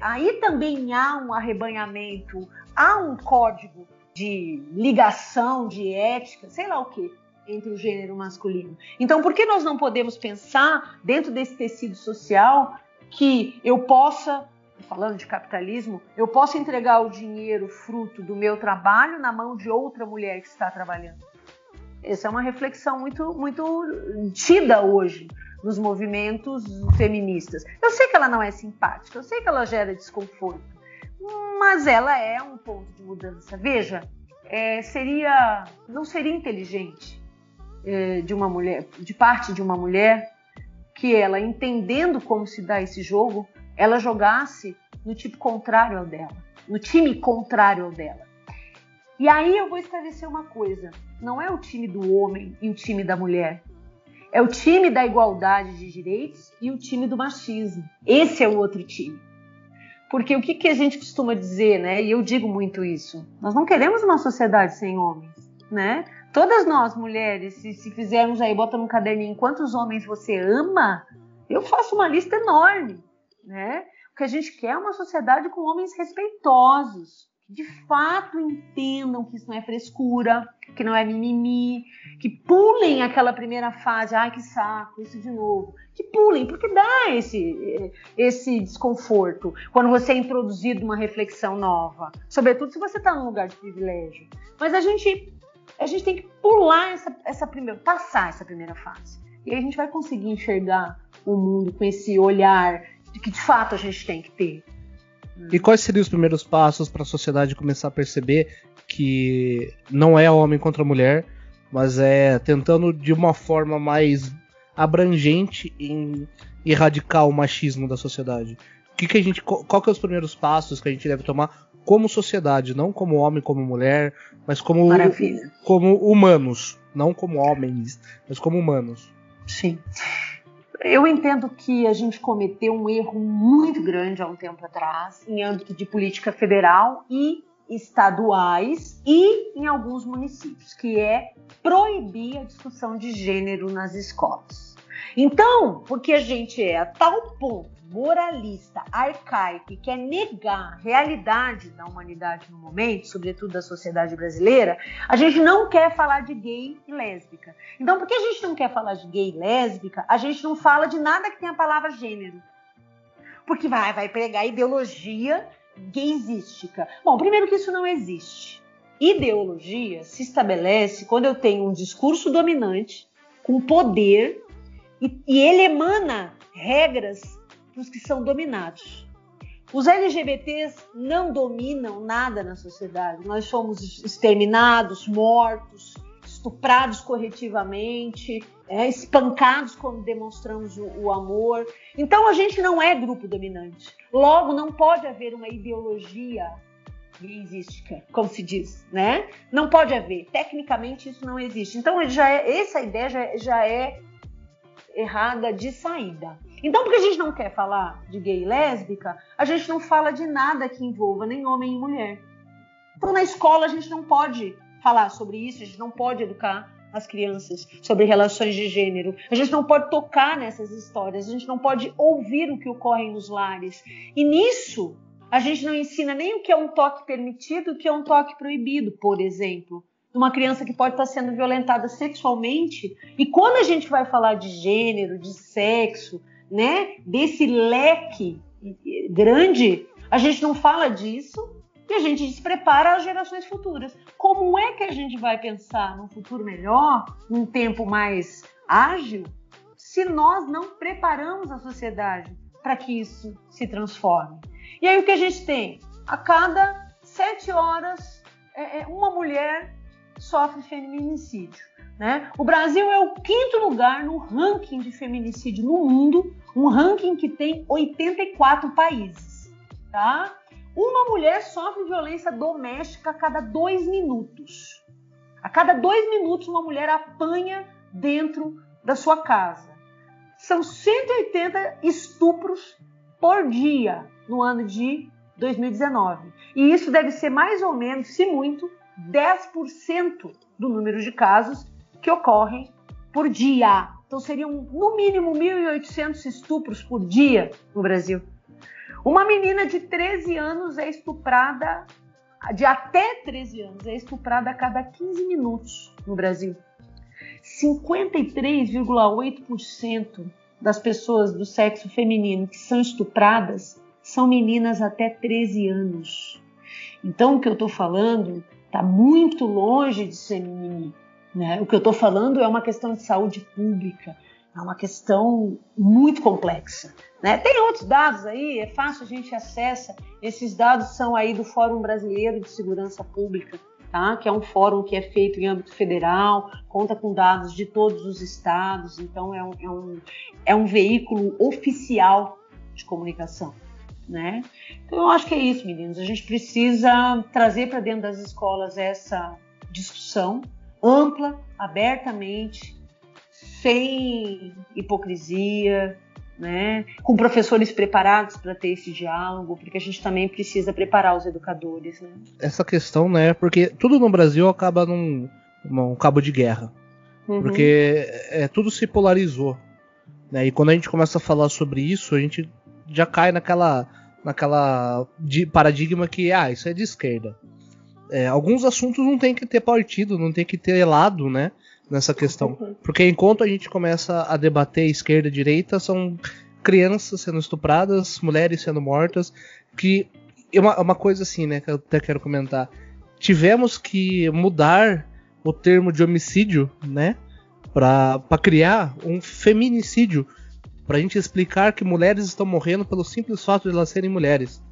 aí também há um arrebanhamento, há um código de ligação, de ética, sei lá o quê, entre o gênero masculino. Então, por que nós não podemos pensar, dentro desse tecido social, que eu possa, falando de capitalismo, eu posso entregar o dinheiro fruto do meu trabalho na mão de outra mulher que está trabalhando? Essa é uma reflexão muito, muito tida hoje nos movimentos feministas. Eu sei que ela não é simpática, eu sei que ela gera desconforto, mas ela é um ponto de mudança. Veja, não seria inteligente de parte de uma mulher que ela, entendendo como se dá esse jogo, ela jogasse no tipo contrário ao dela, no time contrário ao dela. E aí eu vou esclarecer uma coisa, não é o time do homem e o time da mulher, é o time da igualdade de direitos e o time do machismo. Esse é o outro time. Porque o que a gente costuma dizer, né? E eu digo muito isso. Nós não queremos uma sociedade sem homens, né? Todas nós, mulheres, se fizermos aí, bota num caderninho quantos homens você ama, eu faço uma lista enorme, né? O que a gente quer é uma sociedade com homens respeitosos, que de fato entendam que isso não é frescura, que não é mimimi, que pulem aquela primeira fase, ai que saco, isso de novo, que pulem, porque dá esse desconforto quando você é introduzido numa reflexão nova, sobretudo se você está num lugar de privilégio. Mas a gente tem que pular passar essa primeira fase. E aí a gente vai conseguir enxergar o mundo com esse olhar que de fato a gente tem que ter. E quais seriam os primeiros passos para a sociedade começar a perceber que não é homem contra mulher, mas é tentando de uma forma mais abrangente em erradicar o machismo da sociedade? Qual que é os primeiros passos que a gente deve tomar como sociedade, não como homem, como mulher, mas como humanos, não como homens, mas como humanos? Sim. Eu entendo que a gente cometeu um erro muito grande há um tempo atrás, em âmbito de política federal e estaduais e em alguns municípios, que é proibir a discussão de gênero nas escolas. Então, porque a gente é a tal ponto moralista, arcaico, e quer negar a realidade da humanidade no momento, sobretudo da sociedade brasileira, a gente não quer falar de gay e lésbica. Então, porque a gente não quer falar de gay e lésbica, a gente não fala de nada que tenha a palavra gênero. Porque vai pregar ideologia gaysística. Bom, primeiro que isso não existe. Ideologia se estabelece quando eu tenho um discurso dominante, com poder, e ele emana regras para os que são dominados. Os LGBTs não dominam nada na sociedade. Nós somos exterminados, mortos, estuprados corretivamente, espancados quando demonstramos o amor. Então a gente não é grupo dominante. Logo, não pode haver uma ideologia gaysística, como se diz, né? Não pode haver. Tecnicamente isso não existe. Então essa ideia já é errada de saída. Então, porque a gente não quer falar de gay e lésbica, a gente não fala de nada que envolva nem homem e mulher. Então, na escola, a gente não pode falar sobre isso, a gente não pode educar as crianças sobre relações de gênero, a gente não pode tocar nessas histórias, a gente não pode ouvir o que ocorre nos lares. E nisso, a gente não ensina nem o que é um toque permitido e o que é um toque proibido, por exemplo. Uma criança que pode estar sendo violentada sexualmente. E quando a gente vai falar de gênero, de sexo, né, desse leque grande, a gente não fala disso e a gente desprepara as gerações futuras. Como é que a gente vai pensar num futuro melhor, num tempo mais ágil, se nós não preparamos a sociedade para que isso se transforme? E aí o que a gente tem? A cada 7 horas, uma mulher sofre feminicídio, né? O Brasil é o 5º lugar no ranking de feminicídio no mundo, um ranking que tem 84 países, tá? Uma mulher sofre violência doméstica a cada 2 minutos. A cada 2 minutos uma mulher apanha dentro da sua casa. São 180 estupros por dia no ano de 2019. E isso deve ser mais ou menos, se muito, 10% do número de casos que ocorrem por dia. Então seriam no mínimo 1.800 estupros por dia no Brasil. Uma menina de 13 anos é estuprada, de até 13 anos, é estuprada a cada 15 minutos no Brasil. 53,8% das pessoas do sexo feminino que são estupradas são meninas até 13 anos. Então o que eu estou falando está muito longe de ser mimimi, né? O que eu estou falando é uma questão de saúde pública, É uma questão muito complexa, né? Tem outros dados aí, é fácil, a gente acessa. Esses dados são aí do Fórum Brasileiro de Segurança Pública, tá? Que é um fórum que é feito em âmbito federal, conta com dados de todos os estados, então é um veículo oficial de comunicação, né? Então eu acho que é isso, meninos. A gente precisa trazer para dentro das escolas essa discussão ampla, abertamente, sem hipocrisia, né? Com professores preparados para ter esse diálogo, porque a gente também precisa preparar os educadores, né? Essa questão, né? Porque tudo no Brasil acaba num cabo de guerra, porque tudo se polarizou, né? E quando a gente começa a falar sobre isso, a gente já cai naquela paradigma que isso é de esquerda. Alguns assuntos não tem que ter partido, não tem que ter lado, né? Nessa questão. Porque enquanto a gente começa a debater esquerda e direita, são crianças sendo estupradas, mulheres sendo mortas, que é uma coisa assim, né, que eu até quero comentar. Tivemos que mudar o termo de homicídio, né, para criar um feminicídio, pra gente explicar que mulheres estão morrendo pelo simples fato de elas serem mulheres,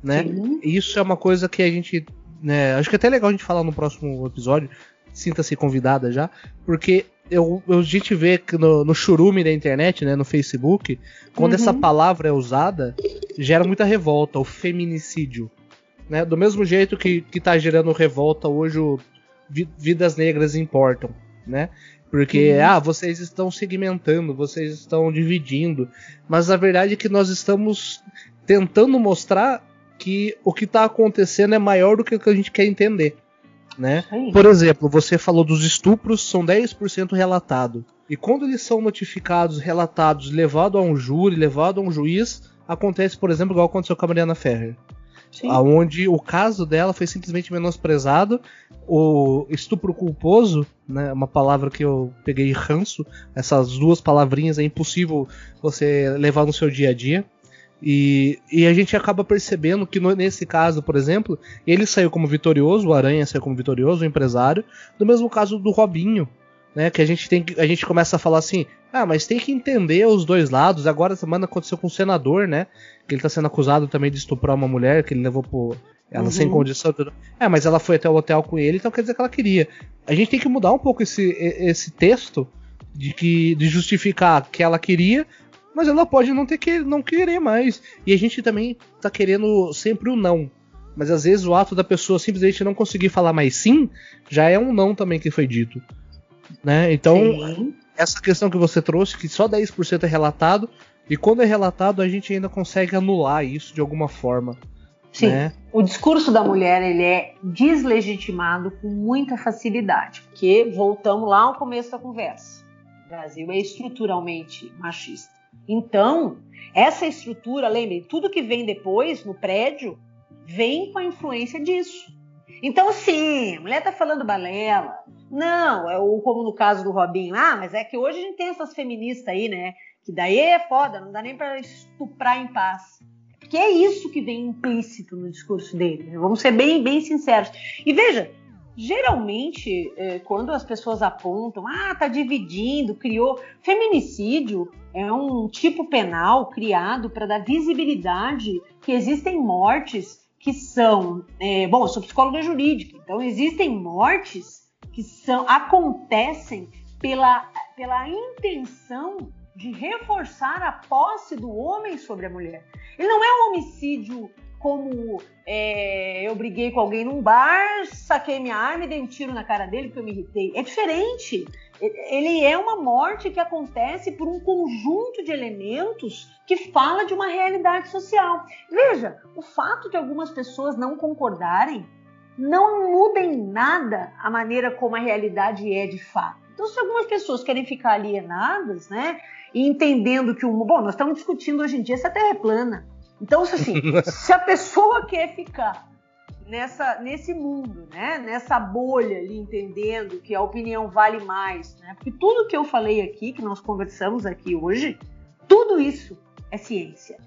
né? E isso é uma coisa que a gente, né, acho que é até legal a gente falar no próximo episódio. Sinta-se convidada já, porque a gente vê que no churume da internet, né, no Facebook, quando essa palavra é usada, gera muita revolta, o feminicídio, né? Do mesmo jeito que tá gerando revolta hoje, vidas negras importam, né? Porque, vocês estão segmentando, vocês estão dividindo, mas a verdade é que nós estamos tentando mostrar que o que está acontecendo é maior do que o que a gente quer entender, né? Por exemplo, você falou dos estupros, são 10% relatado. E quando eles são notificados, relatados, levados a um júri, levado a um juiz, acontece, por exemplo, igual aconteceu com a Mariana Ferrer. Onde o caso dela foi simplesmente menosprezado, o estupro culposo, né, uma palavra que eu peguei ranço, essas duas palavrinhas é impossível você levar no seu dia a dia. E a gente acaba percebendo que nesse caso, por exemplo, ele saiu como vitorioso, o Aranha saiu como vitorioso, o empresário, no mesmo caso do Robinho, né, que a gente começa a falar assim, mas tem que entender os dois lados. Agora essa semana aconteceu com o senador, né, que ele está sendo acusado também de estuprar uma mulher, que ele levou ela sem condição, mas ela foi até o hotel com ele, então quer dizer que ela queria. A gente tem que mudar um pouco esse texto de justificar que ela queria, mas ela pode não querer mais. E a gente também tá querendo sempre o não. Mas às vezes o ato da pessoa simplesmente não conseguir falar mais sim, já é um não também que foi dito, né? Então, essa questão que você trouxe, que só 10% é relatado, e quando é relatado a gente ainda consegue anular isso de alguma forma. Sim, né? O discurso da mulher, ele é deslegitimado com muita facilidade, porque voltamos lá ao começo da conversa. O Brasil é estruturalmente machista. Então, essa estrutura, lembrem, tudo que vem depois no prédio vem com a influência disso. Então, sim, a mulher tá falando balela. Não, como no caso do Robinho. Mas é que hoje a gente tem essas feministas aí, né? Que daí é foda, não dá nem pra estuprar em paz. Porque é isso que vem implícito no discurso dele. Vamos ser bem, bem sinceros. E veja, geralmente, quando as pessoas apontam, tá dividindo, criou... Feminicídio é um tipo penal criado para dar visibilidade que existem mortes que são... eu sou psicóloga jurídica, então existem mortes que acontecem pela intenção de reforçar a posse do homem sobre a mulher. Ele não é um homicídio como eu briguei com alguém num bar, saquei minha arma e dei um tiro na cara dele porque eu me irritei. É diferente. Ele é uma morte que acontece por um conjunto de elementos que fala de uma realidade social. Veja, o fato de algumas pessoas não concordarem não muda em nada a maneira como a realidade é de fato. Então, se algumas pessoas querem ficar alienadas, né, e entendendo que nós estamos discutindo hoje em dia se a Terra é plana. Então, assim, se a pessoa quer ficar nesse mundo, né, nessa bolha ali, entendendo que a opinião vale mais, né, porque tudo que eu falei aqui, que nós conversamos aqui hoje, tudo isso é ciência.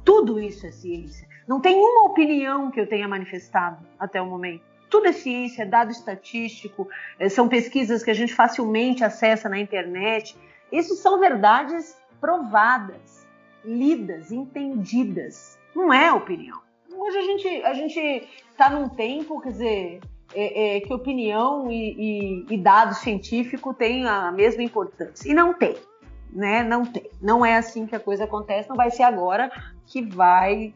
Tudo isso é ciência. Não tem uma opinião que eu tenha manifestado até o momento. Tudo é ciência, é dado estatístico, são pesquisas que a gente facilmente acessa na internet. Isso são verdades provadas, lidas, entendidas. Não é opinião. Hoje a gente está num tempo, quer dizer, que opinião e dado científico têm a mesma importância. E não tem, né? Não tem. Não é assim que a coisa acontece, não vai ser agora que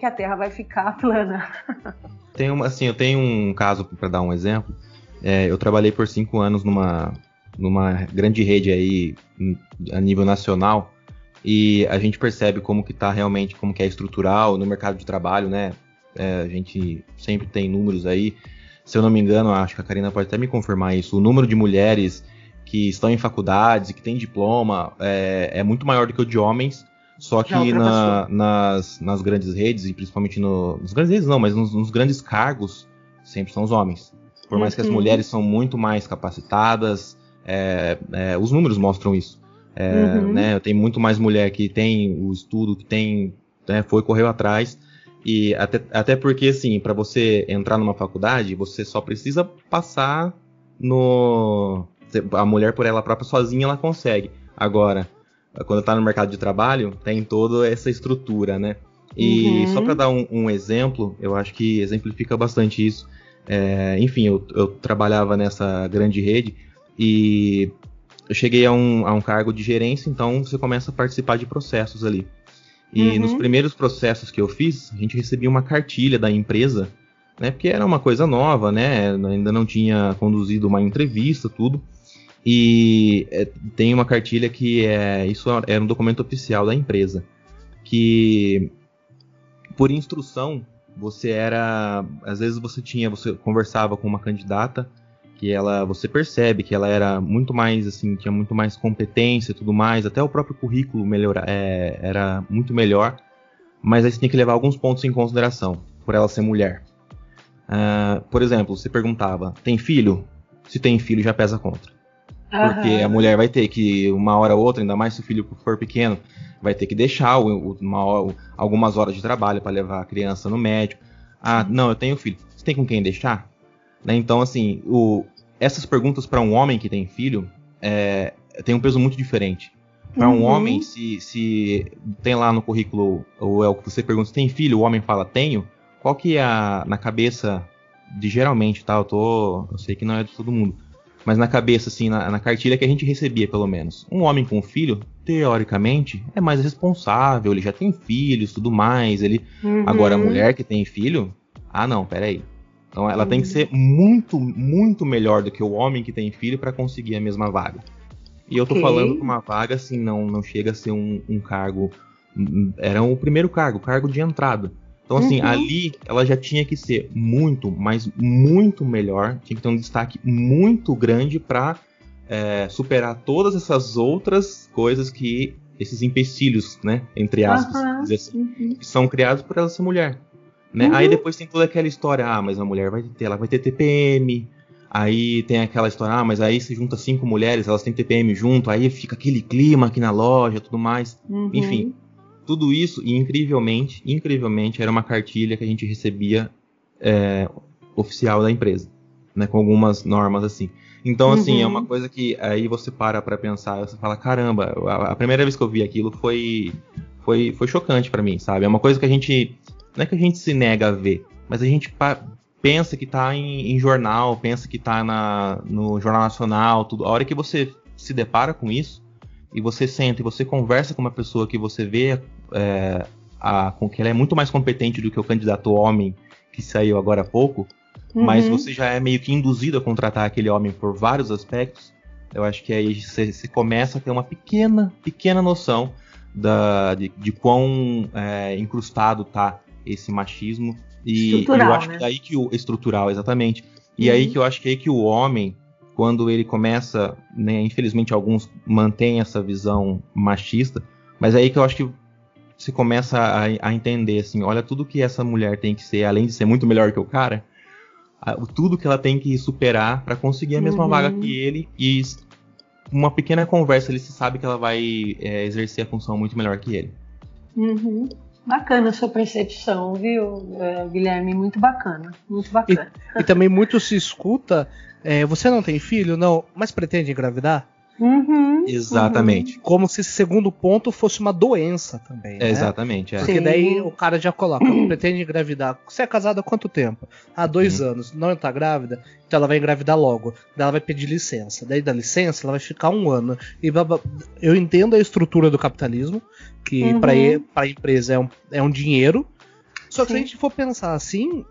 a Terra vai ficar plana. Eu tenho um caso, para dar um exemplo. Eu trabalhei por 5 anos numa grande rede aí a nível nacional, e a gente percebe como que tá realmente, como que é estrutural no mercado de trabalho, né? A gente sempre tem números aí. Se eu não me engano, acho que a Karina pode até me confirmar isso, o número de mulheres que estão em faculdades e que têm diploma é muito maior do que o de homens, só que nas grandes redes, e principalmente nas grandes redes não, mas nos grandes cargos, sempre são os homens. Por mais que as mulheres são muito mais capacitadas, os números mostram isso. Né, tem muito mais mulher que tem o estudo, que tem, correu atrás. E até porque, assim, para você entrar numa faculdade, você só precisa passar a mulher por ela própria sozinha, ela consegue. Agora, quando tá no mercado de trabalho, tem toda essa estrutura, né? E só para dar um exemplo, eu acho que exemplifica bastante isso. Enfim, eu trabalhava nessa grande rede e eu cheguei a um cargo de gerência, então você começa a participar de processos ali. E nos primeiros processos que eu fiz, a gente recebia uma cartilha da empresa, né? Porque era uma coisa nova, né? Ainda não tinha conduzido uma entrevista, tudo. E tem uma cartilha que isso era um documento oficial da empresa, que por instrução às vezes você conversava com uma candidata que você percebe que ela era muito mais, assim, tinha muito mais competência e tudo mais, até o próprio currículo era muito melhor, mas aí você tem que levar alguns pontos em consideração, por ela ser mulher. Por exemplo, você perguntava, tem filho? Se tem filho, já pesa contra. Porque a mulher vai ter que, uma hora ou outra, ainda mais se o filho for pequeno, vai ter que deixar algumas horas de trabalho para levar a criança no médico. Não, eu tenho filho. Você tem com quem deixar? Né? Então, assim, essas perguntas para um homem que tem filho tem um peso muito diferente. Para um homem, se tem lá no currículo, ou é o que você pergunta, se tem filho, o homem fala, tenho, qual que é na cabeça de geralmente, tá? Eu sei que não é de todo mundo, mas na cabeça, assim, na cartilha que a gente recebia, pelo menos, um homem com filho, teoricamente, é mais responsável, ele já tem filhos, tudo mais, Agora, a mulher que tem filho, não, peraí. Então ela tem que ser muito, muito melhor do que o homem que tem filho para conseguir a mesma vaga. E eu tô falando que uma vaga, assim, não chega a ser um cargo... Era o primeiro cargo de entrada. Então, assim, ali ela já tinha que ser muito, mas muito melhor. Tinha que ter um destaque muito grande para superar todas essas outras coisas esses empecilhos, né, entre aspas, dizer assim, que são criados por ela ser mulher. Né? Aí depois tem toda aquela história, mas a mulher ela vai ter TPM, aí tem aquela história, mas aí se junta 5 mulheres, elas têm TPM junto, aí fica aquele clima aqui na loja, tudo mais, enfim, tudo isso, e incrivelmente, era uma cartilha que a gente recebia oficial da empresa, né, com algumas normas assim. Então, assim, é uma coisa que aí você para pensar, você fala, caramba, a primeira vez que eu vi aquilo foi chocante pra mim, sabe? É uma coisa que a gente... Não é que a gente se nega a ver, mas a gente pensa que tá em jornal, pensa que tá no Jornal Nacional, tudo. A hora que você se depara com isso, e você senta e você conversa com uma pessoa que você vê com que ela é muito mais competente do que o candidato homem que saiu agora há pouco, mas você já é meio que induzido a contratar aquele homem por vários aspectos, eu acho que aí você começa a ter uma pequena noção de quão incrustado tá esse machismo estrutural, eu acho que daí que estrutural, exatamente. E aí que eu acho que o homem, quando ele começa, né, infelizmente alguns mantêm essa visão machista, mas aí que eu acho que você começa a entender assim, olha tudo que essa mulher tem que ser, além de ser muito melhor que o cara, tudo que ela tem que superar para conseguir a mesma vaga que ele, e uma pequena conversa ele se sabe que ela vai exercer a função muito melhor que ele. Bacana a sua percepção, viu, Guilherme? Muito bacana, muito bacana. E também muito se escuta, você não tem filho? Não, mas pretende engravidar? Exatamente. Como se esse segundo ponto fosse uma doença também, né? Exatamente, é. Porque daí o cara já coloca, pretende engravidar. Você é casado há quanto tempo? Há 2 anos. Não tá grávida? Então ela vai engravidar logo. Daí ela vai pedir licença. Daí da licença ela vai ficar 1 ano. E eu entendo a estrutura do capitalismo, que pra empresa é um dinheiro. Só que se a gente for pensar assim,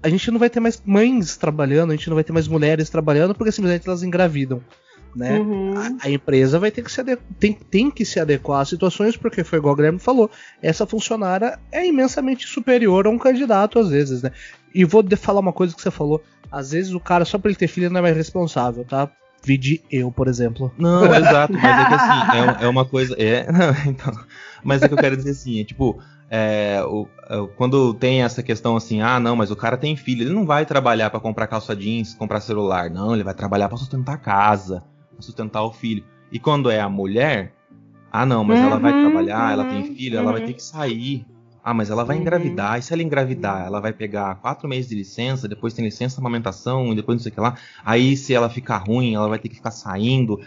a gente não vai ter mais mães trabalhando, a gente não vai ter mais mulheres trabalhando, porque simplesmente elas engravidam. Né? A empresa vai ter que tem que se adequar às situações, porque foi igual o Guilherme falou, essa funcionária é imensamente superior a um candidato às vezes, né? E vou falar uma coisa que você falou, às vezes o cara só pra ele ter filho não é mais responsável, tá? Vide eu, por exemplo. Não, exato, mas é que assim, é uma coisa, então, mas é que eu quero dizer assim, tipo, quando tem essa questão assim, não, mas o cara tem filho, ele não vai trabalhar pra comprar calça jeans, comprar celular, não, ele vai trabalhar pra sustentar a casa, sustentar o filho. E quando é a mulher, não, mas ela vai trabalhar, ela tem filho, ela vai ter que sair. Mas ela vai engravidar. E se ela engravidar, ela vai pegar 4 meses de licença, depois tem licença amamentação, e depois não sei o que lá. Aí se ela ficar ruim, ela vai ter que ficar saindo.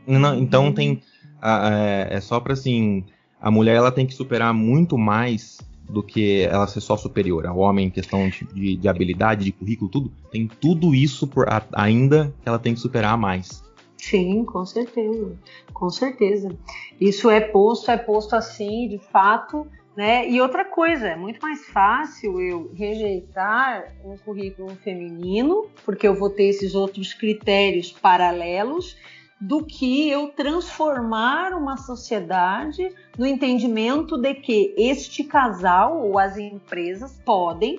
Então tem... é só pra assim... A mulher ela tem que superar muito mais do que ela ser só superior. O homem, em questão de habilidade, de currículo, tudo, tem tudo isso ainda que ela tem que superar mais. Sim, com certeza, com certeza. Isso é posto assim, de fato, né? E outra coisa, é muito mais fácil eu rejeitar um currículo feminino, porque eu vou ter esses outros critérios paralelos, do que eu transformar uma sociedade no entendimento de que este casal ou as empresas podem,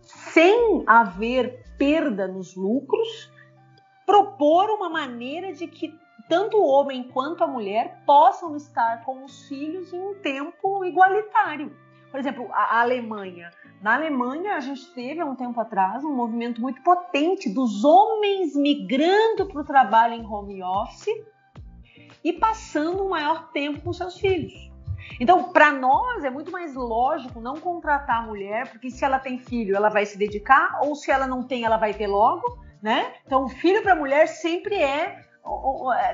sem haver perda nos lucros, propor uma maneira de que tanto o homem quanto a mulher possam estar com os filhos em um tempo igualitário. Por exemplo, a Alemanha. Na Alemanha, a gente teve, há um tempo atrás, um movimento muito potente dos homens migrando para o trabalho em home office e passando um maior tempo com seus filhos. Então, para nós, é muito mais lógico não contratar a mulher, porque se ela tem filho, ela vai se dedicar, ou se ela não tem, ela vai ter logo, né? Então, o filho para a mulher sempre é...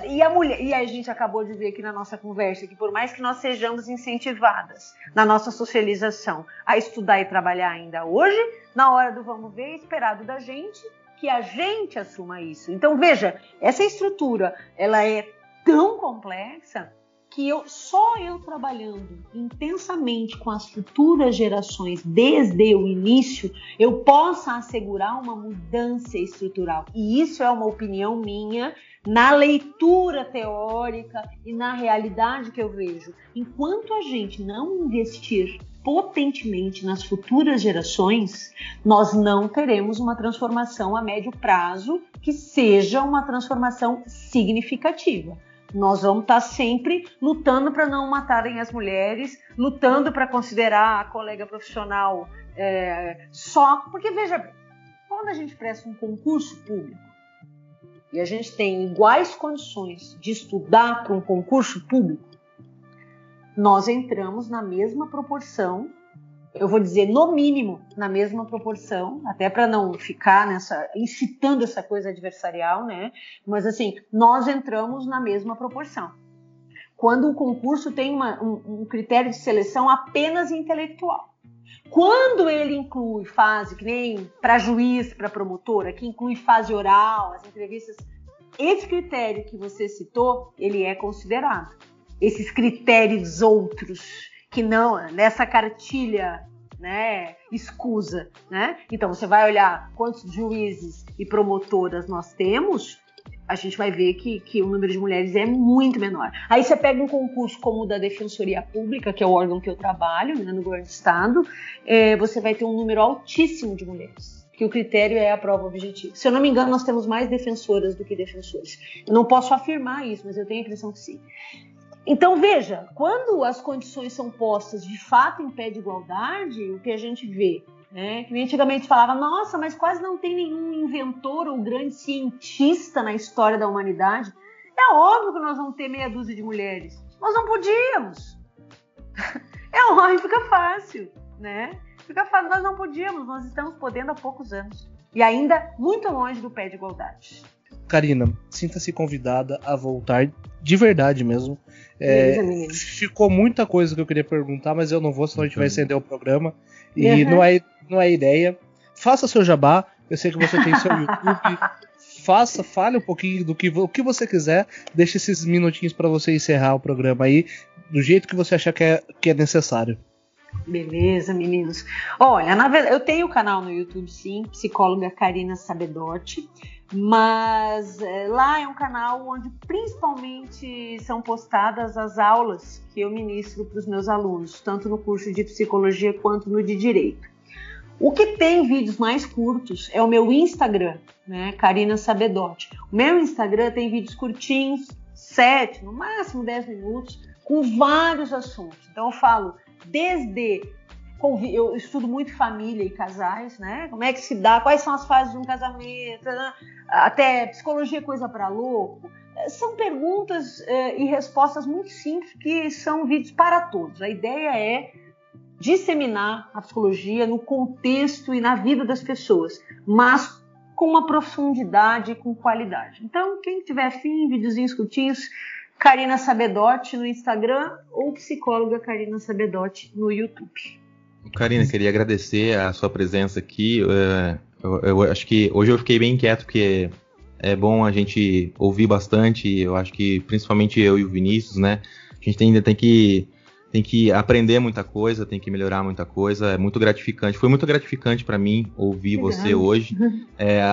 E a gente acabou de ver aqui na nossa conversa que por mais que nós sejamos incentivadas na nossa socialização a estudar e trabalhar ainda hoje, na hora do vamos ver, é esperado da gente que a gente assuma isso. Então veja, essa estrutura ela é tão complexa que só eu trabalhando intensamente com as futuras gerações desde o início, eu possa assegurar uma mudança estrutural. E isso é uma opinião minha na leitura teórica e na realidade que eu vejo. Enquanto a gente não investir potentemente nas futuras gerações, nós não teremos uma transformação a médio prazo que seja uma transformação significativa. Nós vamos estar sempre lutando para não matarem as mulheres, lutando para considerar a colega profissional só... Porque, veja, quando a gente presta um concurso público e a gente tem iguais condições de estudar para um concurso público, nós entramos na mesma proporção, eu vou dizer no mínimo na mesma proporção, até para não ficar incitando essa coisa adversarial, né? Mas assim, nós entramos na mesma proporção. Quando o concurso tem um critério de seleção apenas intelectual. Quando ele inclui fase, que nem para juiz, para promotora, que inclui fase oral, as entrevistas, esse critério que você citou, ele é considerado. Esses critérios outros, que não, nessa cartilha, né, escusa, né? Então, você vai olhar quantos juízes e promotoras nós temos, a gente vai ver que o número de mulheres é muito menor. Aí você pega um concurso como o da Defensoria Pública, que é o órgão que eu trabalho, né, no governo do Estado, você vai ter um número altíssimo de mulheres, que o critério é a prova objetiva. Se eu não me engano, nós temos mais defensoras do que defensores. Eu não posso afirmar isso, mas eu tenho a impressão que sim. Então, veja, quando as condições são postas de fato em pé de igualdade, o que a gente vê, né? Que antigamente falava, nossa, mas quase não tem nenhum inventor ou grande cientista na história da humanidade. É óbvio que nós vamos ter meia dúzia de mulheres. Nós não podíamos. É óbvio, fica fácil, né? Fica fácil, nós não podíamos, nós estamos podendo há poucos anos. E ainda muito longe do pé de igualdade. Karina, sinta-se convidada a voltar de verdade mesmo. Ficou muita coisa que eu queria perguntar, mas eu não vou, senão a gente vai estender o programa. E não é ideia. Faça seu jabá. Eu sei que você tem seu YouTube. Fale um pouquinho do que você quiser. Deixe esses minutinhos para você encerrar o programa aí, do jeito que você achar que é necessário. Beleza, meninos. Olha, na verdade, eu tenho canal no YouTube, sim, psicóloga Karina Sabedotti, mas lá é um canal onde principalmente são postadas as aulas que eu ministro para os meus alunos, tanto no curso de psicologia quanto no de direito. O que tem vídeos mais curtos é o meu Instagram, né, Karina Sabedotti. O meu Instagram tem vídeos curtinhos, 7, no máximo 10 minutos, com vários assuntos. Então eu falo eu estudo muito família e casais, né? Como é que se dá, quais são as fases de um casamento, né? Até psicologia coisa para louco. São perguntas e respostas muito simples que são vídeos para todos. A ideia é disseminar a psicologia no contexto e na vida das pessoas, mas com uma profundidade e com qualidade. Então, quem tiver afim, videozinhos curtinhos, Karina Sabedotti no Instagram ou psicóloga Karina Sabedotti no YouTube. Karina, queria agradecer a sua presença aqui. Eu acho que hoje eu fiquei bem quieto, porque é bom a gente ouvir bastante. Eu acho que principalmente eu e o Vinícius, né? A gente ainda tem que aprender muita coisa, tem que melhorar muita coisa. É muito gratificante. Foi muito gratificante para mim ouvir você hoje.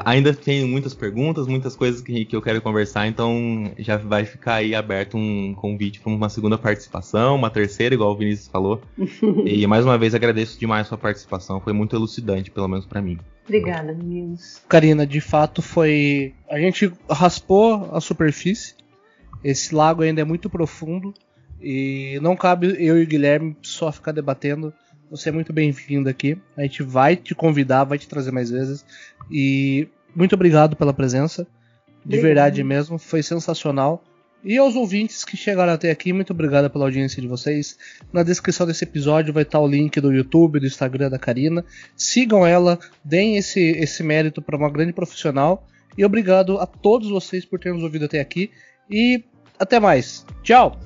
Ainda tenho muitas perguntas, muitas coisas que eu quero conversar, então já vai ficar aí aberto um convite para uma segunda participação, uma terceira, igual o Vinícius falou. E mais uma vez agradeço demais a sua participação. Foi muito elucidante, pelo menos para mim. Obrigada, meninos. Karina, de fato a gente raspou a superfície. Esse lago ainda é muito profundo. E não cabe eu e o Guilherme só ficar debatendo. Você é muito bem-vindo aqui. A gente vai te convidar, vai te trazer mais vezes. E muito obrigado pela presença. De verdade mesmo, foi sensacional. E aos ouvintes que chegaram até aqui, muito obrigado pela audiência de vocês. Na descrição desse episódio vai estar o link do YouTube, do Instagram da Karina. Sigam ela, deem esse mérito para uma grande profissional. E obrigado a todos vocês por terem nos ouvido até aqui. E até mais. Tchau!